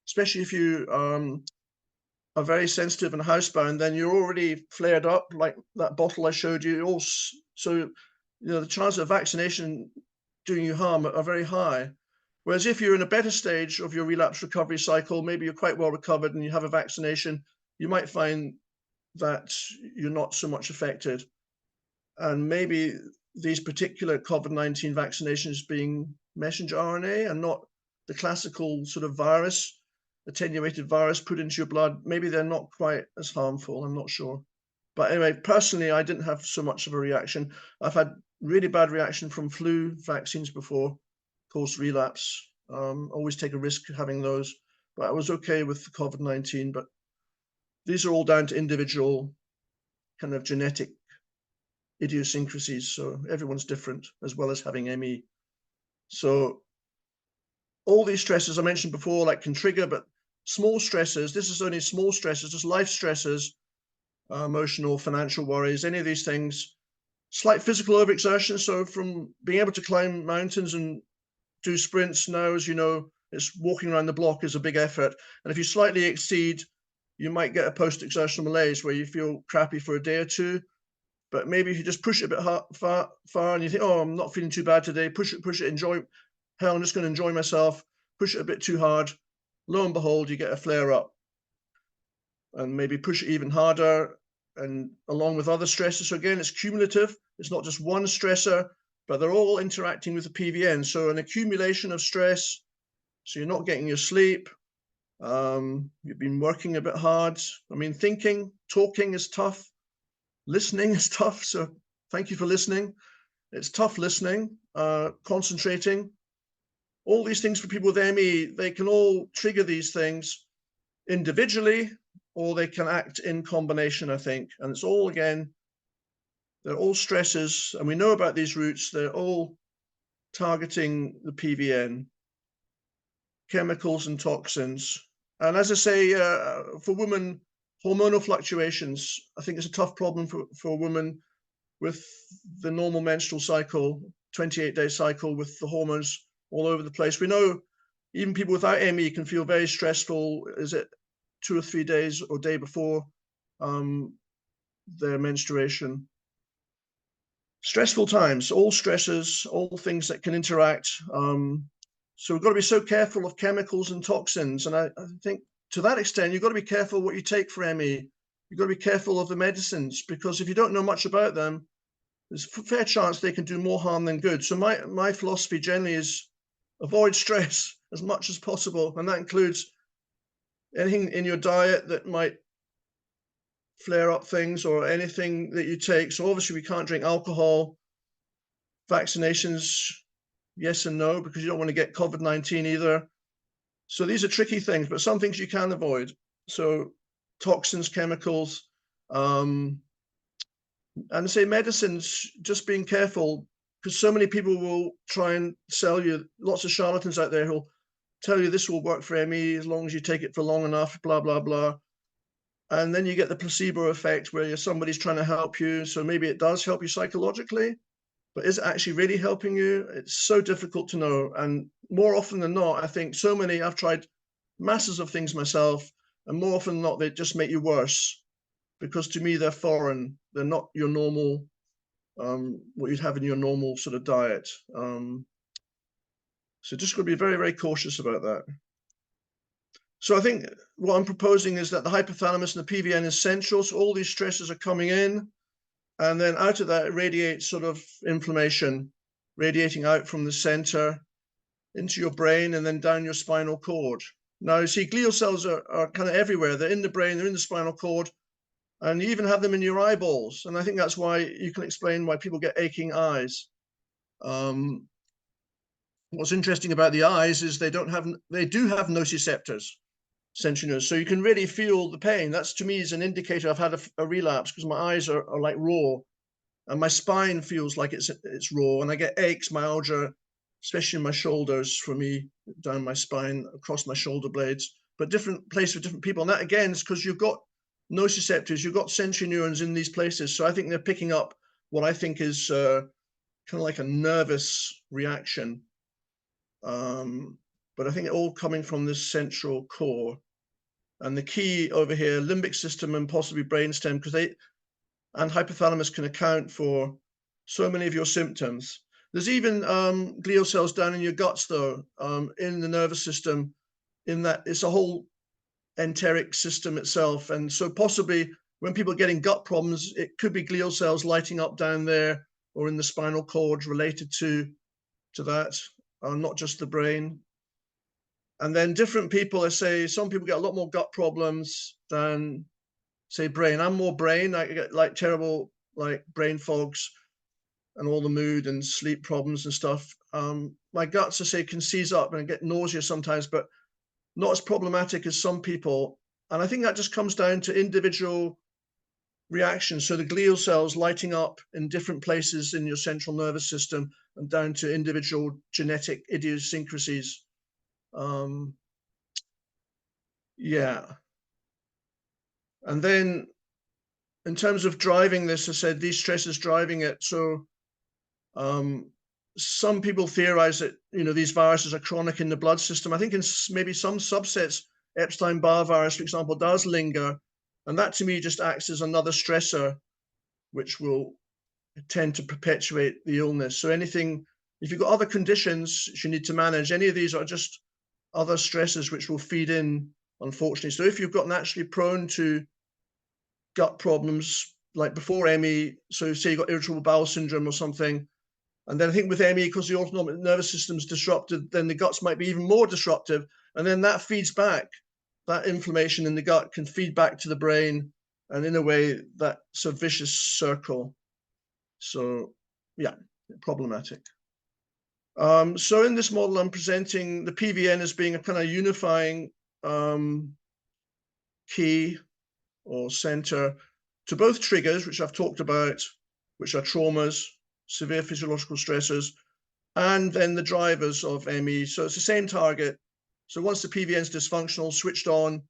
especially if you are very sensitive and housebound, then you're already flared up, like that bottle I showed you. So, the chances of vaccination doing you harm are very high. Whereas if you're in a better stage of your relapse recovery cycle, maybe you're quite well recovered and you have a vaccination, you might find that you're not so much affected. And maybe these particular COVID-19 vaccinations being messenger RNA and not the classical sort of virus, attenuated virus put into your blood, maybe they're not quite as harmful, I'm not sure. But anyway, personally, I didn't have so much of a reaction. I've had really bad reaction from flu vaccines before, caused relapse. Always take a risk having those, but I was okay with the COVID-19. But these are all down to individual kind of genetic idiosyncrasies. So everyone's different, as well as having ME. So all these stresses I mentioned before, like can trigger, but small stresses, this is only small stresses, just life stresses, emotional, financial worries, any of these things, slight physical overexertion. So from being able to climb mountains and do sprints now, as you know, it's walking around the block is a big effort. And if you slightly exceed, you might get a post-exertional malaise where you feel crappy for a day or two. But maybe if you just push it a bit far and you think, oh, I'm not feeling too bad today, push it, enjoy, hell, I'm just going to enjoy myself, push it a bit too hard. Lo and behold, you get a flare up. And maybe push it even harder, and along with other stressors. So again, it's cumulative. It's not just one stressor, but they're all interacting with the PVN. So an accumulation of stress. So you're not getting your sleep. You've been working a bit hard. I mean, thinking, talking is tough. Listening is tough. So thank you for listening. It's tough listening, concentrating. All these things for people with ME, they can all trigger these things individually, or they can act in combination, I think. And it's all, again, they're all stresses, and we know about these roots. They're all targeting the PVN, chemicals and toxins. And as I say, for women, hormonal fluctuations, I think it's a tough problem for a woman with the normal menstrual cycle, 28-day cycle, with the hormones all over the place. We know even people without ME can feel very stressful. Is it 2 or 3 days or day before their menstruation? Stressful times, all stresses, all things that can interact. So we've got to be so careful of chemicals and toxins. And I think to that extent, you've got to be careful what you take for ME. You've got to be careful of the medicines, because if you don't know much about them, there's a fair chance they can do more harm than good. So my philosophy generally is avoid stress as much as possible. And that includes anything in your diet that might flare up things, or anything that you take. So obviously we can't drink alcohol. Vaccinations, yes and no, because you don't want to get COVID-19 either. So these are tricky things, but some things you can avoid. So toxins, chemicals, and say medicines, just being careful, because so many people will try and sell you, lots of charlatans out there who'll tell you this will work for ME as long as you take it for long enough, blah, blah, blah. And then you get the placebo effect where somebody's trying to help you. So maybe it does help you psychologically, but is it actually really helping you? It's so difficult to know. And more often than not, I think I've tried masses of things myself, and more often than not, they just make you worse, because to me, they're foreign. They're not your normal, what you'd have in your normal sort of diet. So just got to be very, very cautious about that. So I think what I'm proposing is that the hypothalamus and the PVN is central. So all these stresses are coming in, and then out of that, it radiates sort of inflammation, radiating out from the center into your brain and then down your spinal cord. Now, you see, glial cells are kind of everywhere. They're in the brain, they're in the spinal cord, and you even have them in your eyeballs. And I think that's why you can explain why people get aching eyes. What's interesting about the eyes is they do have nociceptors, sensory nerves, so you can really feel the pain. That's, to me, is an indicator I've had a relapse, because my eyes are like raw, and my spine feels like it's raw, and I get aches, myalgia, especially in my shoulders, for me, down my spine, across my shoulder blades, but different place for different people. And that, again, is because you've got nociceptors, you've got sensory neurons in these places. So I think they're picking up what I think is kind of like a nervous reaction. But I think it all coming from this central core. And the key over here, limbic system and possibly brainstem, because and hypothalamus can account for so many of your symptoms. There's even glial cells down in your guts, though, in the nervous system, in that it's a whole enteric system itself. And so possibly when people are getting gut problems, it could be glial cells lighting up down there or in the spinal cord related to that, not just the brain. And then different people, I say, some people get a lot more gut problems than, say, brain. I'm more brain. I get like terrible, like brain fogs and all the mood and sleep problems and stuff. My guts, I say, can seize up and I get nausea sometimes, but not as problematic as some people. And I think that just comes down to individual reactions. So the glial cells lighting up in different places in your central nervous system, and down to individual genetic idiosyncrasies. Yeah. And then in terms of driving this, I said these stresses driving it. So some people theorize that, these viruses are chronic in the blood system. I think in maybe some subsets, Epstein-Barr virus, for example, does linger. And that to me just acts as another stressor, which will tend to perpetuate the illness. So anything If you've got other conditions you need to manage, any of these are just other stresses which will feed in, unfortunately. So if you've got naturally prone to gut problems, like before ME, so say you've got irritable bowel syndrome or something, and then I think with ME, because the autonomic nervous system is disrupted, then the guts might be even more disruptive, and then that feeds back, that inflammation in the gut can feed back to the brain, and in a way, that's a vicious circle. So yeah, problematic. So in this model, I'm presenting the PVN as being a kind of unifying key or center to both triggers, which I've talked about, which are traumas, severe physiological stressors, and then the drivers of ME. So it's the same target. So once the PVN is dysfunctional, switched on,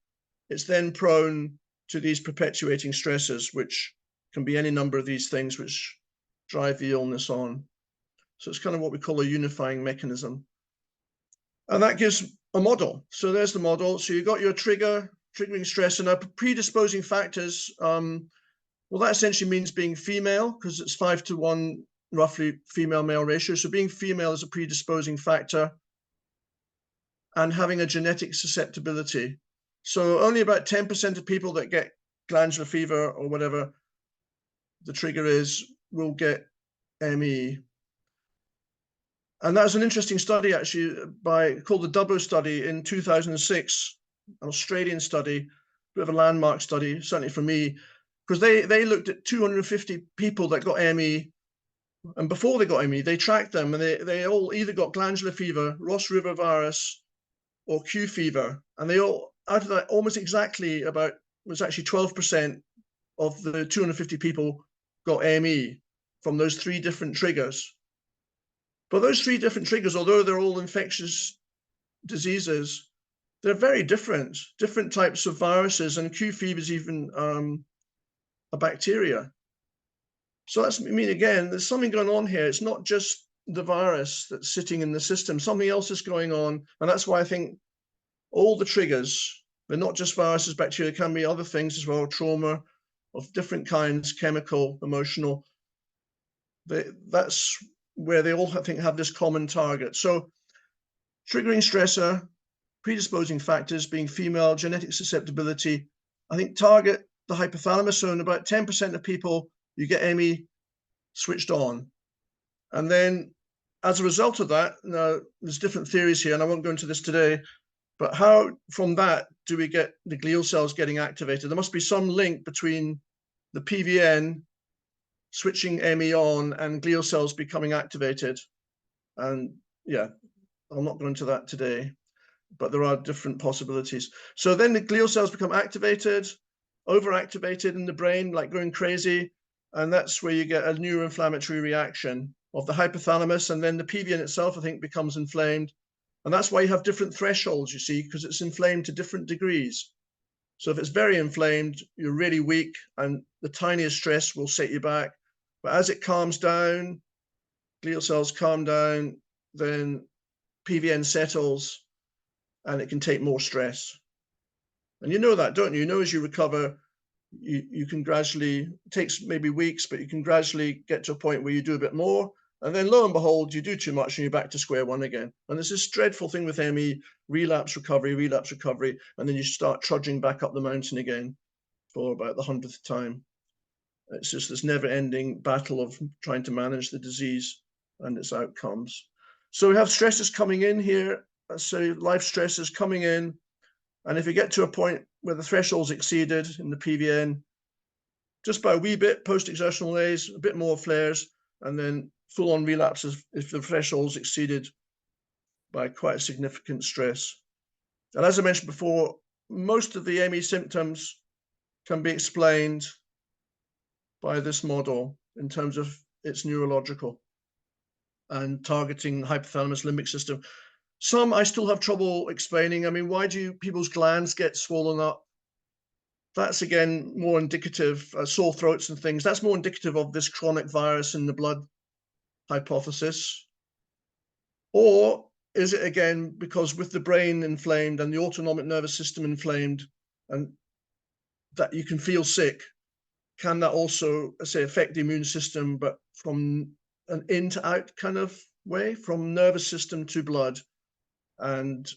it's then prone to these perpetuating stressors, which can be any number of these things which drive the illness on. So it's kind of what we call a unifying mechanism. And that gives a model. So there's the model. So you've got your triggering stressor. Now, predisposing factors, well, that essentially means being female, because it's 5-to-1 roughly female-male ratio. So being female is a predisposing factor, and having a genetic susceptibility. So only about 10% of people that get glandular fever or whatever the trigger is will get ME. And that was an interesting study actually called the Dubbo study in 2006, an Australian study, a bit of a landmark study, certainly for me, because they looked at 250 people that got ME, and before they got ME, they tracked them, and they all either got glandular fever, Ross River virus, or Q fever, and they all, out of that, almost exactly about, was actually 12% of the 250 people got ME from those 3 different triggers. But those 3 different triggers, although they're all infectious diseases, they're very different types of viruses, and Q fever is even a bacteria. So that's, I mean, again, there's something going on here. It's not just the virus that's sitting in the system, something else is going on. And that's why I think all the triggers, they're not just viruses, bacteria, can be other things as well, trauma of different kinds, chemical, emotional. That's where they all, I think, have this common target. So triggering stressor, predisposing factors being female, genetic susceptibility, I think target the hypothalamus. So in about 10% of people, you get ME switched on. And then as a result of that, now there's different theories here, and I won't go into this today, but how from that do we get the glial cells getting activated? There must be some link between the PVN switching ME on and glial cells becoming activated. And yeah, I'll not go into that today, but there are different possibilities. So then the glial cells become activated, overactivated in the brain, like going crazy. And that's where you get a neuroinflammatory reaction of the hypothalamus. And then the PVN itself, I think, becomes inflamed. And that's why you have different thresholds, you see, because it's inflamed to different degrees. So if it's very inflamed, you're really weak, and the tiniest stress will set you back. But as it calms down, glial cells calm down, then PVN settles, and it can take more stress. And you know that, don't you? You know, as you recover, you can gradually, it takes maybe weeks, but you can gradually get to a point where you do a bit more. And then lo and behold, you do too much and you're back to square one again. And there's this dreadful thing with ME, relapse, recovery, and then you start trudging back up the mountain again for about the 100th time. It's just this never-ending battle of trying to manage the disease and its outcomes. So we have stresses coming in here. So life stresses coming in. And if you get to a point where the threshold's exceeded in the PVN, just by a wee bit, post-exertional malaise, a bit more flares, and then full-on relapses if the threshold's exceeded by quite a significant stress. And as I mentioned before, most of the ME symptoms can be explained by this model in terms of its neurological and targeting the hypothalamus limbic system. Some I still have trouble explaining. I mean, why do people's glands get swollen up? That's again more indicative, sore throats and things. That's more indicative of this chronic virus in the blood hypothesis. Or is it again because with the brain inflamed and the autonomic nervous system inflamed, and that you can feel sick, can that also, say, affect the immune system, but from an in to out kind of way from nervous system to blood, and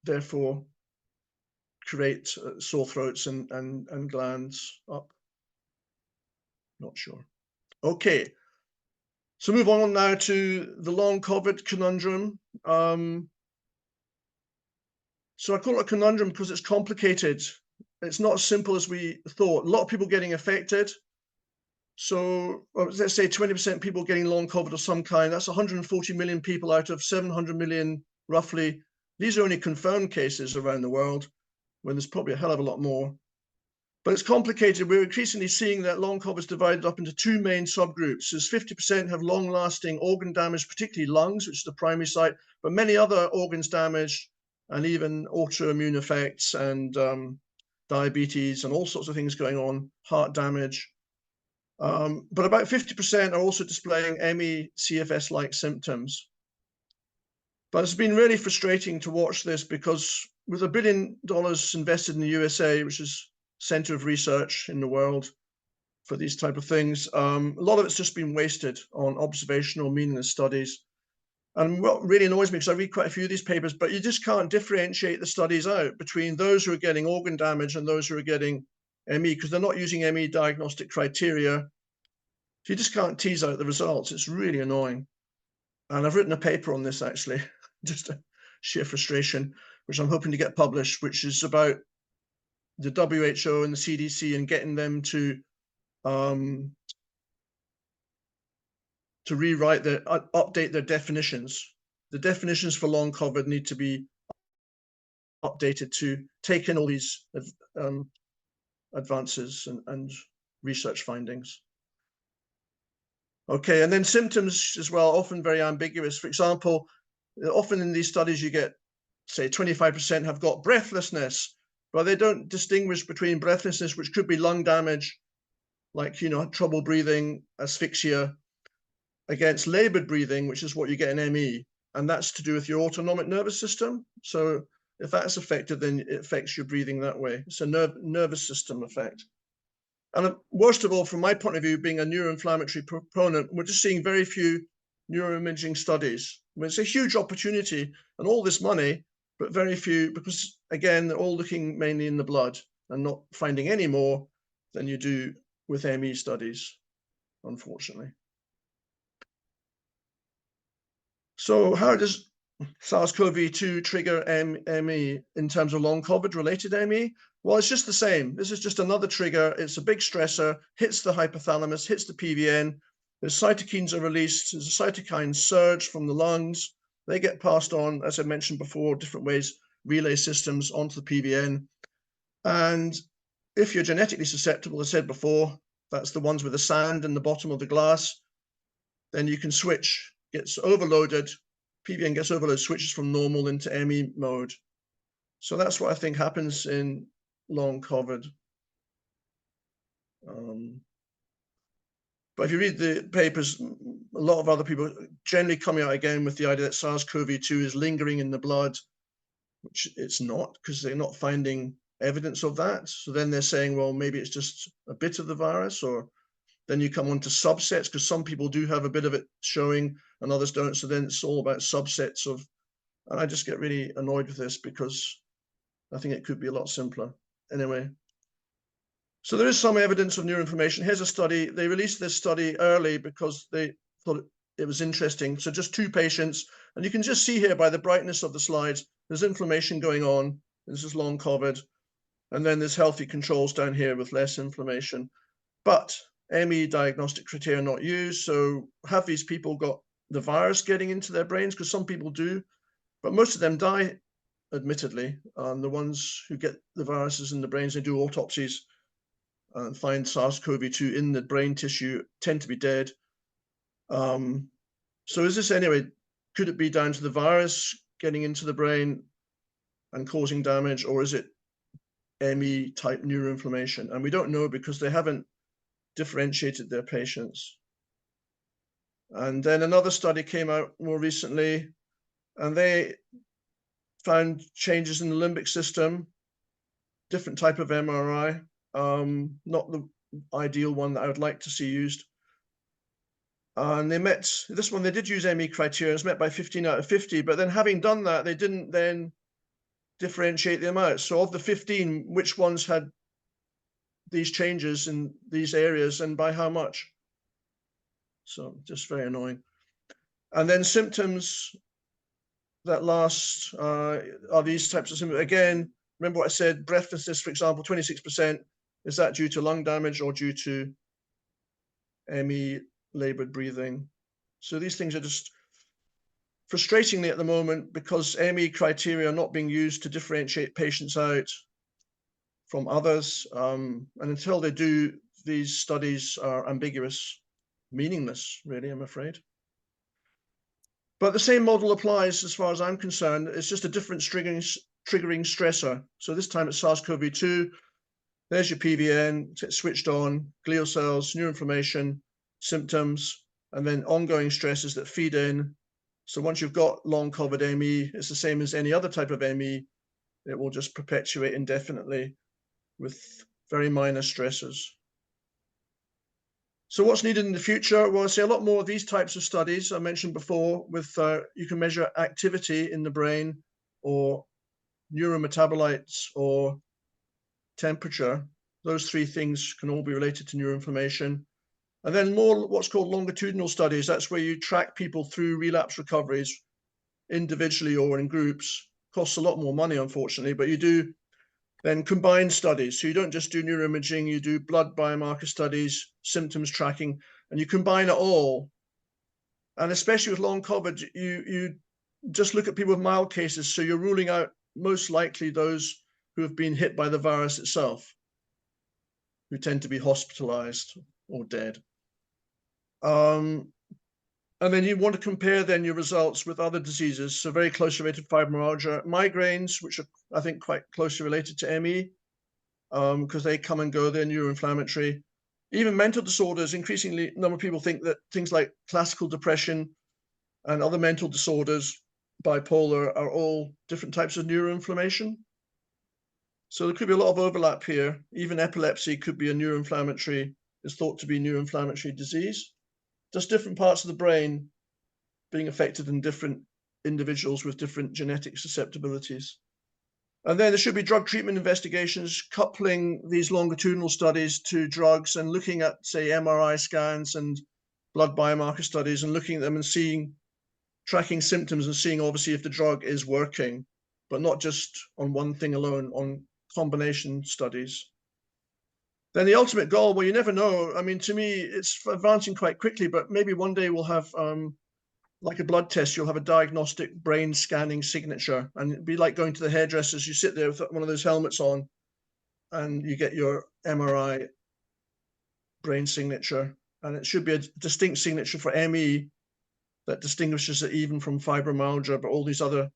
therefore create sore throats and glands up. Not sure. Okay, so move on now to the long COVID conundrum. So I call it a conundrum because it's complicated. It's not as simple as we thought. A lot of people getting affected. So let's say 20% people getting long COVID of some kind. That's 140 million people out of 700 million, roughly. These are only confirmed cases around the world, when there's probably a hell of a lot more. But it's complicated. We're increasingly seeing that long COVID is divided up into two main subgroups. As 50% have long-lasting organ damage, particularly lungs, which is the primary site, but many other organs damaged, and even autoimmune effects and diabetes and all sorts of things going on, heart damage. But about 50% are also displaying MECFS-like symptoms. But it's been really frustrating to watch this because with $1 billion invested in the USA, which is center of research in the world for these type of things, a lot of it's just been wasted on observational meaningless studies. And what really annoys me, because I read quite a few of these papers, but you just can't differentiate the studies out between those who are getting organ damage and those who are getting ME, because they're not using ME diagnostic criteria. So you just can't tease out the results. It's really annoying. And I've written a paper on this, actually, just a sheer frustration, which I'm hoping to get published, which is about the WHO and the CDC and getting them to rewrite update their definitions. The definitions for long COVID need to be updated to take in all these advances and research findings. Okay, and then symptoms as well, often very ambiguous. For example, often in these studies you get, say, 25% have got breathlessness, but they don't distinguish between breathlessness, which could be lung damage, like, trouble breathing, asphyxia, against labored breathing, which is what you get in ME, and that's to do with your autonomic nervous system. So if that's affected, then it affects your breathing that way. It's a nervous system effect. And worst of all, from my point of view, being a neuroinflammatory proponent, we're just seeing very few neuroimaging studies. I mean, it's a huge opportunity and all this money, but very few, because again, they're all looking mainly in the blood and not finding any more than you do with ME studies, unfortunately. So how does SARS-CoV-2 trigger ME in terms of long COVID-related ME? Well, it's just the same. This is just another trigger. It's a big stressor, hits the hypothalamus, hits the PVN. The cytokines are released. There's a cytokine surge from the lungs. They get passed on, as I mentioned before, different ways, relay systems onto the PVN. And if you're genetically susceptible, as I said before, that's the ones with the sand in the bottom of the glass, then you can switch, gets overloaded, PVN gets overloaded, switches from normal into ME mode. So that's what I think happens in long COVID. But if you read the papers, a lot of other people generally coming out again with the idea that SARS-CoV-2 is lingering in the blood, which it's not, because they're not finding evidence of that. So then they're saying, well, maybe it's just a bit of the virus, or then you come on to subsets, because some people do have a bit of it showing and others don't. So then it's all about subsets of, and I just get really annoyed with this because I think it could be a lot simpler. Anyway, so there is some evidence of neuroinflammation. Here's a study. They released this study early because they thought it was interesting. So just 2 patients, and you can just see here by the brightness of the slides, there's inflammation going on. This is long COVID. And then there's healthy controls down here with less inflammation. But ME diagnostic criteria not used. So have these people got the virus getting into their brains? Because some people do, but most of them die, admittedly. The ones who get the viruses in the brains, they do autopsies and find SARS-CoV-2 in the brain tissue, tend to be dead. So is this anyway, could it be down to the virus getting into the brain and causing damage, or is it ME type neuroinflammation? And we don't know because they haven't differentiated their patients. And then another study came out more recently, and they found changes in the limbic system, different type of MRI, not the ideal one that I would like to see used. And they met, this one, they did use ME criteria, it's met by 15 out of 50, but then having done that, they didn't then differentiate them out. So of the 15, which ones had these changes in these areas and by how much? So just very annoying. And then symptoms that last are these types of symptoms. Again, remember what I said, breathlessness, for example, 26%. Is that due to lung damage or due to ME labored breathing? So these things are just frustratingly at the moment because ME criteria are not being used to differentiate patients out from others. And until they do, these studies are ambiguous, meaningless, really, I'm afraid. But the same model applies as far as I'm concerned. It's just a different triggering stressor. So this time it's SARS-CoV-2. There's your PVN, it's switched on, glial cells, neuroinflammation, symptoms, and then ongoing stresses that feed in. So once you've got long COVID ME, it's the same as any other type of ME. It will just perpetuate indefinitely with very minor stressors. So what's needed in the future? Well, I see a lot more of these types of studies I mentioned before with, you can measure activity in the brain or neurometabolites or temperature. Those three things can all be related to neuroinflammation. And then more what's called longitudinal studies. That's where you track people through relapse recoveries individually or in groups. Costs a lot more money, unfortunately, but you do then combined studies. So you don't just do neuroimaging, you do blood biomarker studies, symptoms tracking, and you combine it all. And especially with long COVID, you just look at people with mild cases. So you're ruling out most likely those who have been hit by the virus itself, who tend to be hospitalized or dead. And then you want to compare then your results with other diseases. So very closely related to fibromyalgia, migraines, which are, I think, quite closely related to ME, because they come and go, they're neuroinflammatory. Even mental disorders, increasingly, a number of people think that things like classical depression and other mental disorders, bipolar, are all different types of neuroinflammation. So there could be a lot of overlap here. Even epilepsy could be a neuroinflammatory, is thought to be neuroinflammatory disease. Just different parts of the brain being affected in different individuals with different genetic susceptibilities. And then there should be drug treatment investigations coupling these longitudinal studies to drugs and looking at, say, MRI scans and blood biomarker studies and looking at them and seeing, tracking symptoms and seeing obviously if the drug is working, but not just on one thing alone, on combination studies. Then the ultimate goal, well, you never know. I mean, to me, it's advancing quite quickly, but maybe one day we'll have, like a blood test, you'll have a diagnostic brain scanning signature. And it'd be like going to the hairdressers. You sit there with one of those helmets on and you get your MRI brain signature. And it should be a distinct signature for ME that distinguishes it even from fibromyalgia, but all these other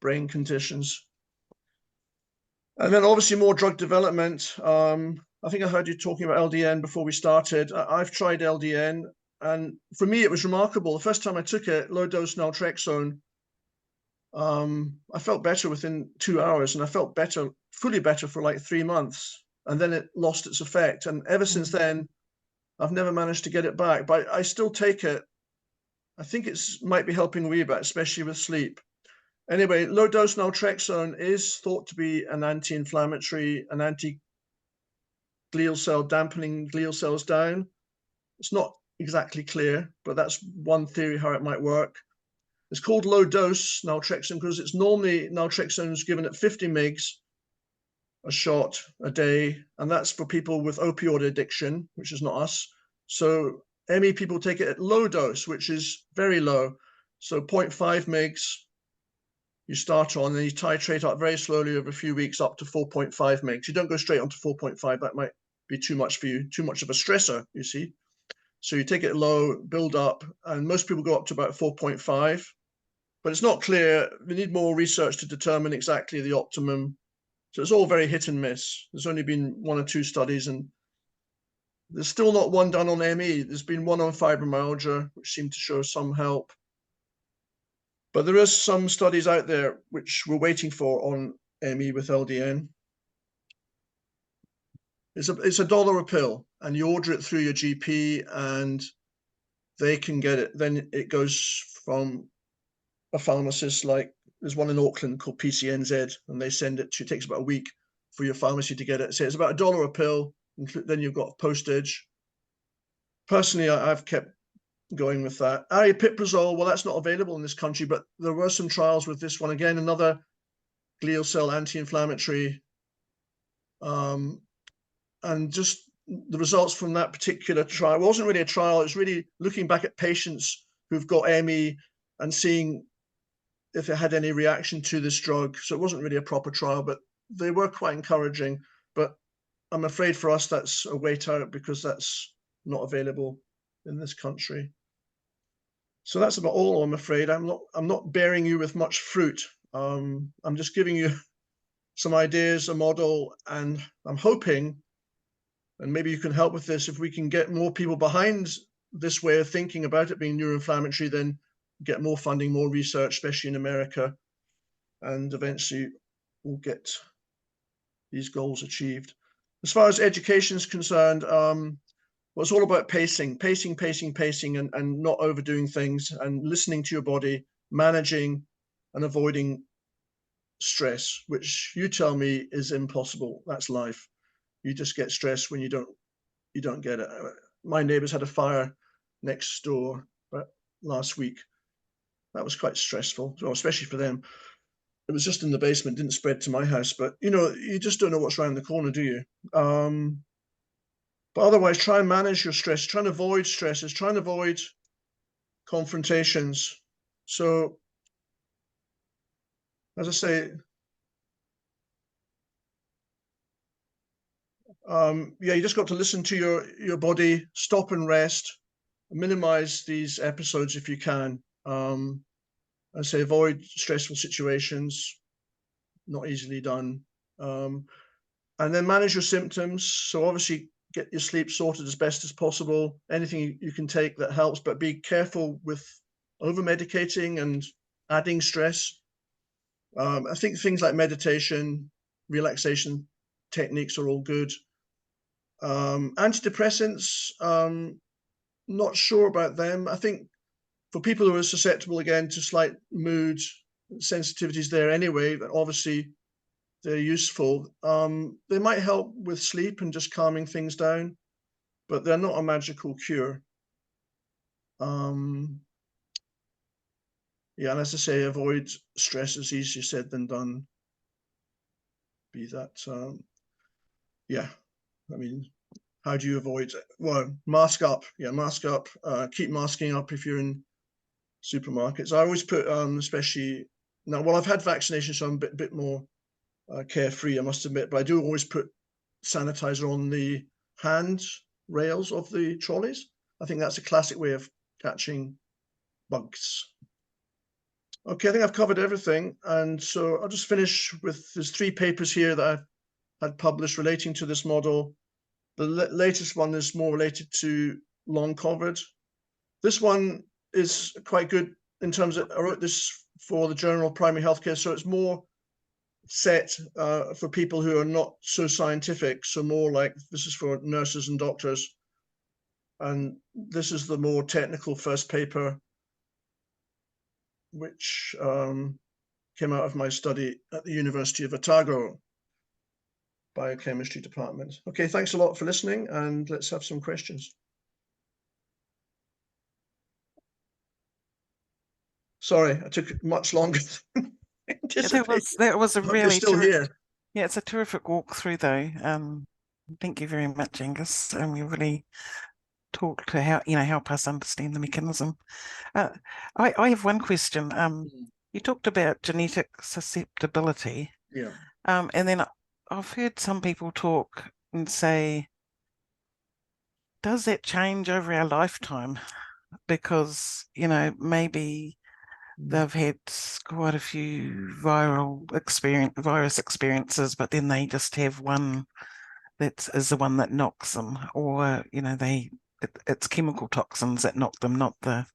brain conditions. And then obviously more drug development. I think I heard you talking about LDN before we started. I've tried LDN, and for me, it was remarkable. The first time I took it, low dose naltrexone, I felt better within 2 hours, and I felt better, fully better for like 3 months. And then it lost its effect. And ever since then, I've never managed to get it back, but I still take it. I think it's might be helping a wee bit, especially with sleep. Anyway, low dose naltrexone is thought to be an anti-inflammatory, an anti-glial cell, dampening glial cells down. It's not exactly clear, but that's one theory how it might work. It's called low dose naltrexone because it's normally naltrexone is given at 50 mg a shot a day, and that's for people with opioid addiction, which is not us. So ME people take it at low dose, which is very low. So 0.5 mg you start on, and you titrate up very slowly over a few weeks up to 4.5 mg. You don't go straight onto 4.5. That might be too much for you, too much of a stressor, you see. So you take it low, build up, and most people go up to about 4.5. But it's not clear. We need more research to determine exactly the optimum. So it's all very hit and miss. There's only been 1 or 2 studies, and there's still not one done on ME. There's been one on fibromyalgia, which seemed to show some help. But there is some studies out there which we're waiting for on ME with LDN. It's $1 a pill, and you order it through your GP, and they can get it. Then it goes from a pharmacist, like there's one in Auckland called PCNZ, and they send it to, it takes about a week for your pharmacy to get it. So it's about $1 a pill, then you've got postage. Personally, I've kept going with that. Aripiprazole, well, that's not available in this country, but there were some trials with this one. Again, another glial cell anti-inflammatory. And just the results from that particular trial, it wasn't really a trial, it's really looking back at patients who've got ME and seeing if it had any reaction to this drug. So it wasn't really a proper trial, but they were quite encouraging. But I'm afraid for us, that's a wait out because that's not available in this country. So that's about all, I'm afraid. I'm not bearing you with much fruit. I'm just giving you some ideas, a model, and I'm hoping, and maybe you can help with this, if we can get more people behind this way of thinking about it being neuroinflammatory, then get more funding, more research, especially in America, and eventually we'll get these goals achieved. As far as education is concerned, well, it's all about pacing, and not overdoing things, and listening to your body, managing and avoiding stress, which you tell me is impossible. That's life. You just get stressed when you don't get it. My neighbors had a fire next door last week. That was quite stressful, well, especially for them. It was just in the basement, didn't spread to my house, but you just don't know what's around the corner, do you? But otherwise, try and manage your stress, try and avoid stresses, try and avoid confrontations. So, as I say, yeah, you just got to listen to your body, stop and rest, minimize these episodes if you can. I say avoid stressful situations, not easily done. And then manage your symptoms. So obviously get your sleep sorted as best as possible. Anything you can take that helps, but be careful with over-medicating and adding stress. I think things like meditation, relaxation techniques are all good. Antidepressants, not sure about them. I think for people who are susceptible, again, to slight mood sensitivities there anyway, obviously they're useful. They might help with sleep and just calming things down, but they're not a magical cure. Yeah, and as I say, avoid stress is easier said than done. Be that, yeah, I mean, how do you avoid it? Well, mask up, yeah, mask up, keep masking up if you're in supermarkets. I always put, especially now, well, I've had vaccination, so I'm a bit more carefree, I must admit, but I do always put sanitizer on the hand rails of the trolleys. I think that's a classic way of catching bugs. Okay, I think I've covered everything. And so I'll just finish with, there's 3 papers here that I've had published relating to this model. The latest one is more related to long COVID. This one is quite good in terms of, I wrote this for the Journal of Primary Healthcare, so it's more set for people who are not so scientific, so more like this is for nurses and doctors. And this is the more technical first paper, which came out of my study at the University of Otago, biochemistry department. Okay, thanks a lot for listening, and let's have some questions. Sorry, I took much longer than anticipated. That was a really still here. Yeah, it's a terrific walkthrough though. Thank you very much, Angus. And we really talked to help us understand the mechanism. I have one question. You talked about genetic susceptibility. Yeah. And then I've heard some people talk and say, does that change over our lifetime? Because, maybe they've had quite a few virus experiences, but then they just have one that is the one that knocks them, or, it's chemical toxins that knock them, not the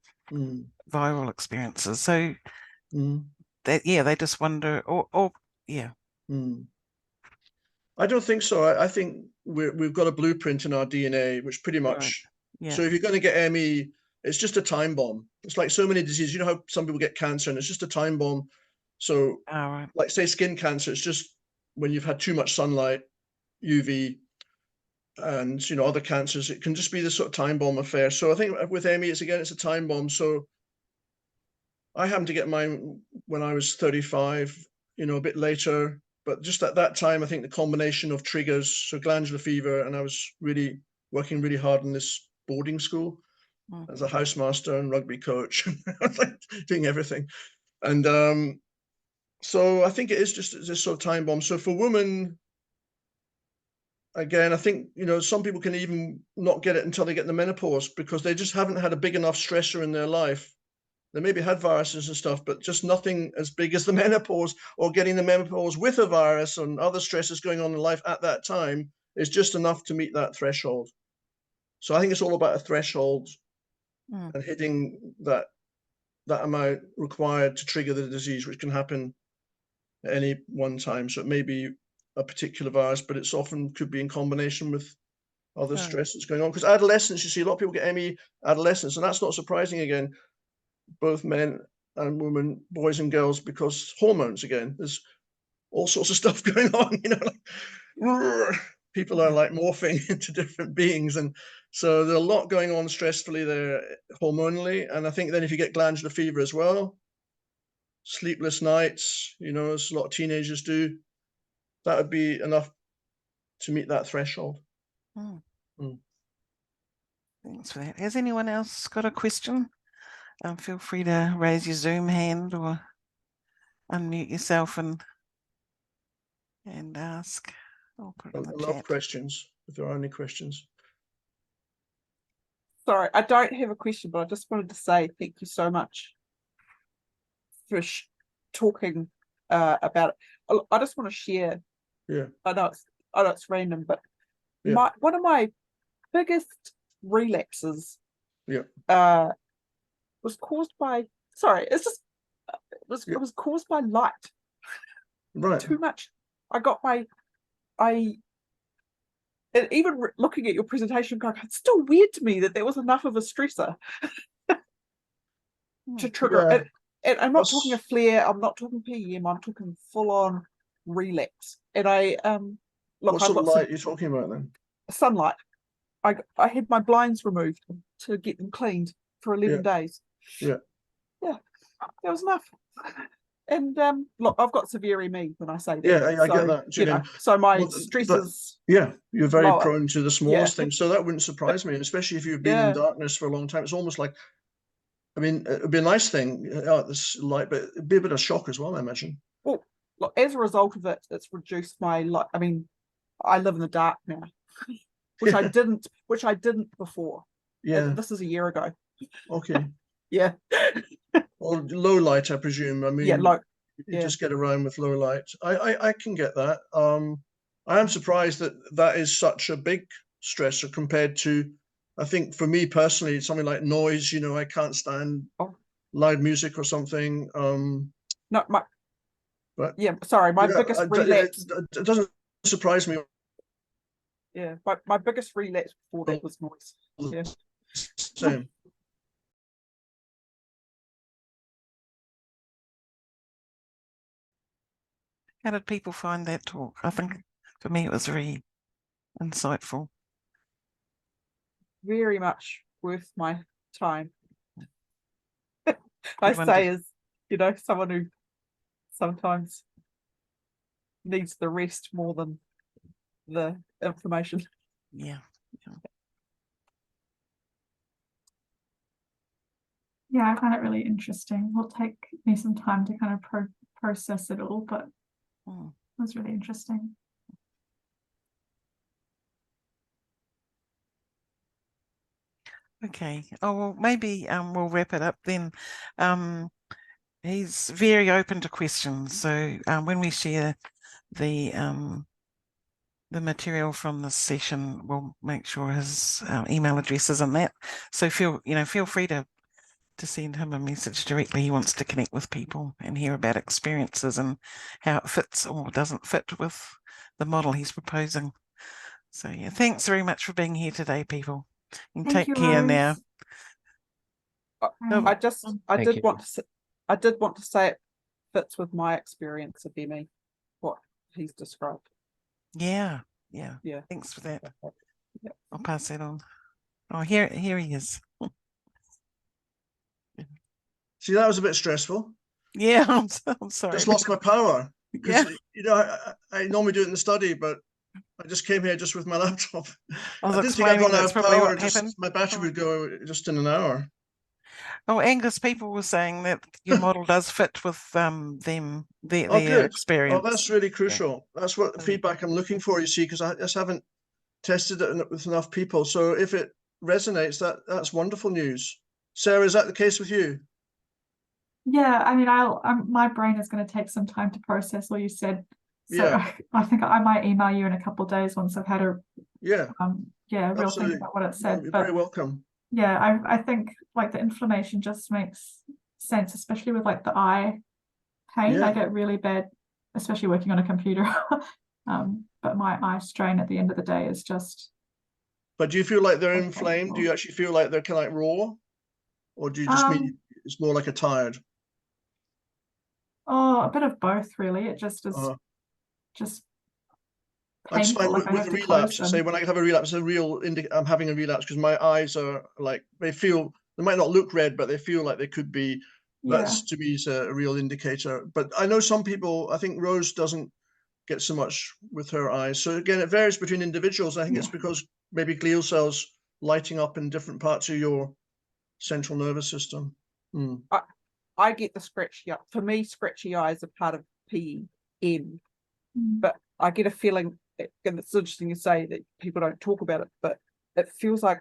viral experiences. So that, they just wonder, yeah. I don't think so. I think we've got a blueprint in our DNA, which pretty much, so if you're going to get ME, it's just a time bomb. It's like so many diseases. You know how some people get cancer and it's just a time bomb. So right. like say skin cancer, it's just when you've had too much sunlight, UV, and you know other cancers, it can just be this sort of time bomb affair. So I think with ME, it's a time bomb. So I happened to get mine when I was 35, you know, a bit later, but just at that time, I think the combination of triggers, so glandular fever, and I was really working really hard in this boarding school as a housemaster and rugby coach, like doing everything. And so I think it is just this sort of time bomb. So for women, again, I think, you know, some people can even not get it until they get the menopause because they just haven't had a big enough stressor in their life. They maybe had viruses and stuff, but just nothing as big as the menopause or getting the menopause with a virus and other stresses going on in life at that time is just enough to meet that threshold. So I think it's all about a threshold and hitting that amount required to trigger the disease, which can happen at any one time. So it may be a particular virus, but it's often could be in combination with other stress that's going on. Because adolescence, you see a lot of people get ME adolescence, and that's not surprising again, both men and women, boys and girls, because hormones again, there's all sorts of stuff going on, you know, like, people are like morphing into different beings. And so there's a lot going on stressfully there hormonally. And I think then if you get glandular fever as well, sleepless nights, you know, as a lot of teenagers do, that would be enough to meet that threshold. Thanks for that. Has anyone else got a question? Feel free to raise your Zoom hand or unmute yourself and ask. I'll put it in the I love chat. questions, if there are any questions. Sorry, I don't have a question, but I just wanted to say thank you so much for talking about it. I just want to share. Yeah. I know it's random, but Yeah. one of my biggest relapses was caused by it was caused by light. Right. Too much. And even looking at your presentation, it's still weird to me that there was enough of a stressor to trigger it. And I'm not talking a flare, I'm not talking PM, I'm talking full-on relapse. And what sort of light are you talking about then? Sunlight. I had my blinds removed to get them cleaned for 11 days. Yeah. Yeah, there was enough. And look, I've got severe ME when I say that. Yeah, I get that. You know, so my stresses. Yeah, you're very lower. prone to the smallest things. So that wouldn't surprise me, especially if you've been in darkness for a long time. It's almost like, I mean, it'd be a nice thing, this light, but it'd be a bit of shock as well, I imagine. Well, look, as a result of it, it's reduced my light. I mean, I live in the dark now, which I didn't before. Yeah. This is a year ago. Okay. Yeah. Or low light, I presume. I mean, you just get around with low light. I can get that. I am surprised that is such a big stressor compared to, I think for me personally, something like noise. You know, I can't stand loud music or something. No, sorry, my biggest relapse. It doesn't surprise me. Yeah, but my biggest relapse before that was noise. Yeah. Same. How did people find that talk? I think for me it was very insightful. Very much worth my time. I say as, you know, someone who sometimes needs the rest more than the information. Yeah. Yeah, I find it really interesting. It'll take me some time to kind of process it all, but it was really interesting. Okay. Oh, well, maybe we'll wrap it up then. He's very open to questions. So when we share the material from this session, we'll make sure his email address is in that. So feel free to send him a message directly. He wants to connect with people and hear about experiences and how it fits or doesn't fit with the model he's proposing. So yeah, thanks very much for being here today, people. And take care now. I Thank did you. want to say, I did want to say it fits with my experience of ME, what he's described. Yeah. Thanks for that. I'll pass that on. Oh, here he is. See, that was a bit stressful. Yeah, I'm sorry. Just lost my power. Yeah. You know, I normally do it in the study, but I just came here just with my laptop. I was didn't think I'd explaining run out that's of probably power. what happened. My battery would go just in an hour. Oh, Angus, people were saying that your model does fit with their Good. experience. Oh, that's really crucial. That's what So- feedback I'm looking for, you see, because I just haven't tested it with enough people. So if it resonates, that's wonderful news. Sarah, is that the case with you? Yeah, I mean, my brain is going to take some time to process what you said. So Yeah. I think I might email you in a couple of days once I've had a Yeah, real think absolutely. about what it said. You're But very welcome. yeah, I think like the inflammation just makes sense, especially with like the eye pain. Yeah. I get really bad, especially working on a computer. But my eye strain at the end of the day is just. But do you feel like they're Okay, inflamed? cool. Do you actually feel like they're kind of like raw? Or do you just mean it's more like a tired? Oh, a bit of both, really. It just is just I just painful. find Like I with have the to close relapse, I say them. when I have a relapse, I'm having a relapse because my eyes are like, they might not look red, but they feel like they could be. Yeah. That's to me is a real indicator. But I know some people, I think Rose doesn't get so much with her eyes. So again, it varies between individuals. I think it's because maybe glial cells lighting up in different parts of your central nervous system. I get the scratchy eye. For me, scratchy eyes are part of PEM, but I get a feeling, and it's interesting you say that people don't talk about it, but it feels like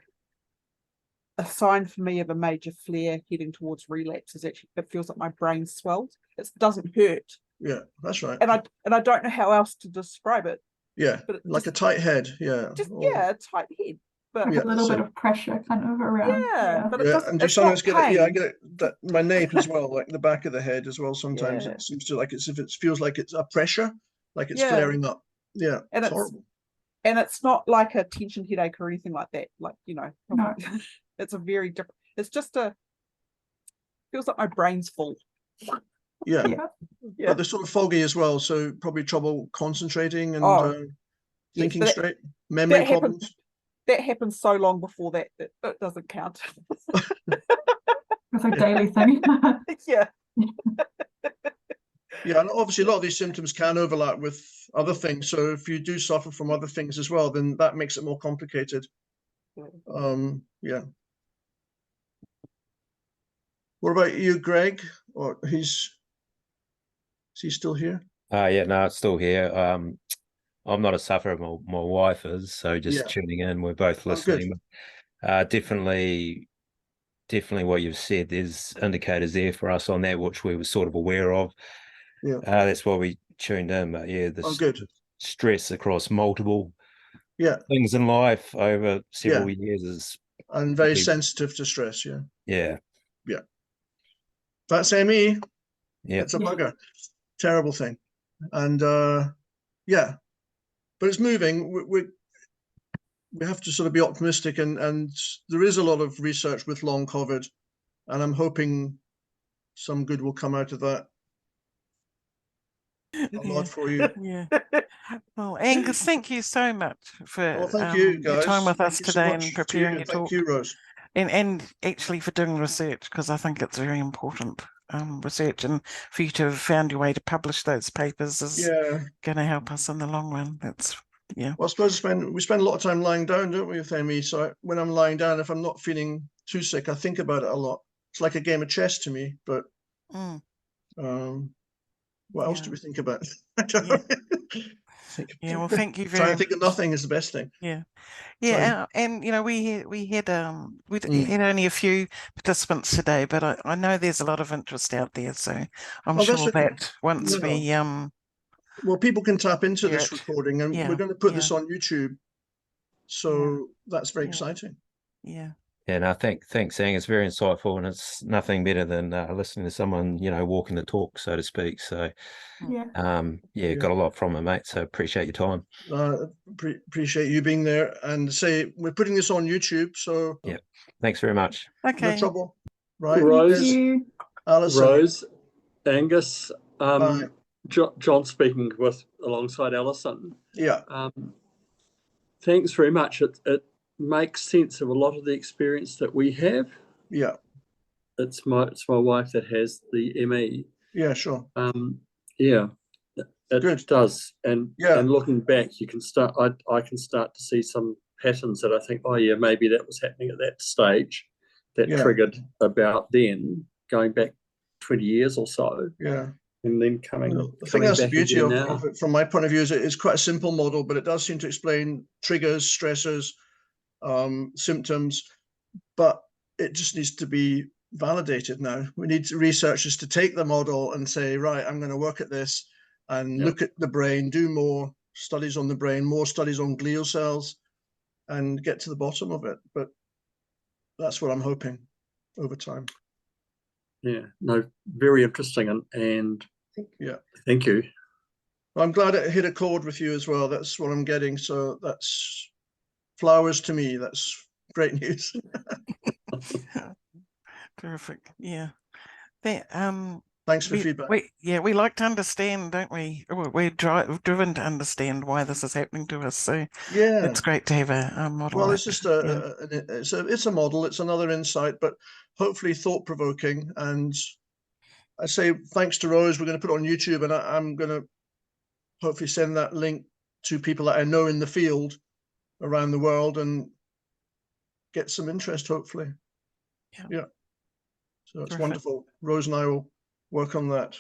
a sign for me of a major flare heading towards relapse is actually, it feels like my brain swelled. It doesn't hurt. Yeah, that's right. And I don't know how else to describe it. Yeah, but it like a tight head. Yeah. A tight head. But Like a little bit of pressure kind of around. but it doesn't, and you it's sometimes not get it. Yeah, I pain. get it. That my nape as well, like the back of the head as well. Sometimes Yeah. it seems to like it feels like it's a pressure, like it's Yeah. flaring up. Yeah, And it's it's- horrible. And it's not like a tension headache or anything like that. Like, you know, No. it's a very different, it's just feels like my brain's full. Yeah. Yeah. But they're sort of foggy as well, so probably trouble concentrating and thinking but straight. Memory that happened- problems. That happened so long before that it doesn't count. It's a daily thing. Yeah. Yeah, and obviously a lot of these symptoms can overlap with other things. So if you do suffer from other things as well, then that makes it more complicated. Yeah. What about you, Greg? Or is he still here? Yeah, no, it's still here. I'm not a sufferer, my wife is, so just tuning in, we're both listening. Definitely what you've said, there's indicators there for us on that, which we were sort of aware of. Yeah. That's why we tuned in. But yeah, the stress across multiple things in life over several years is very sensitive to stress. Yeah. That's ME. Yeah, it's a bugger. Terrible thing. And but it's moving. We have to sort of be optimistic, and there is a lot of research with long COVID, and I'm hoping some good will come out of that. A lot for you. Yeah. Well, Angus, thank you so much for thank you, guys. your time with us so today much and preparing your talk. Thank you, Rose. And actually for doing research, because I think it's very important research, and for you to have found your way to publish those papers is going to help us in the long run. Well, I suppose we spend a lot of time lying down, don't we, with ME? So when I'm lying down, if I'm not feeling too sick, I think about it a lot. It's like a game of chess to me. But what else do we think about? I don't know. Well, thank you very much. Try and think of nothing is the best thing. And you know, we had only a few participants today, but I know there's a lot of interest out there, so I'm sure that once we well, people can tap into this recording, and we're going to put this on YouTube, so that's very exciting. And I think thanks, Ang. It's very insightful, and it's nothing better than listening to someone, walking the talk, so to speak. So, got a lot from it, mate. So appreciate your time. Appreciate you being there, and say we're putting this on YouTube. So thanks very much. Okay. No trouble. Right. Rose, There's you. Alison. Rose, Angus, Bye. John speaking alongside Alison. Yeah. Thanks very much. It makes sense of a lot of the experience that we have. Yeah. It's my wife that has the ME. Yeah, sure. Yeah, it Good. does. And Yeah. and looking back, you can start. I can start to see some patterns that I think, oh yeah, maybe that was happening at that stage, that Yeah. triggered about then, going back 20 years or so. Yeah. And then coming. I think that's the back beauty again of it from my point of view. Is it's quite a simple model, but it does seem to explain triggers, stressors, symptoms, but it just needs to be validated now. We need researchers to take the model and say, right, I'm going to work at this and look at the brain, do more studies on the brain, more studies on glial cells, and get to the bottom of it. But that's what I'm hoping over time. Yeah, no, very interesting, and yeah, thank you. I'm glad it hit a chord with you as well. That's what I'm getting. So that's flowers to me. That's great news. Terrific. Yeah. Thanks for feedback. We like to understand, don't we? We're driven to understand why this is happening to us. So yeah, it's great to have a model. Well, it's just it's a model. It's another insight, but hopefully thought-provoking. And I say thanks to Rose. We're going to put it on YouTube, and I'm going to hopefully send that link to people that I know in the field around the world and get some interest, hopefully. Yeah. So it's wonderful. Rose and I will work on that.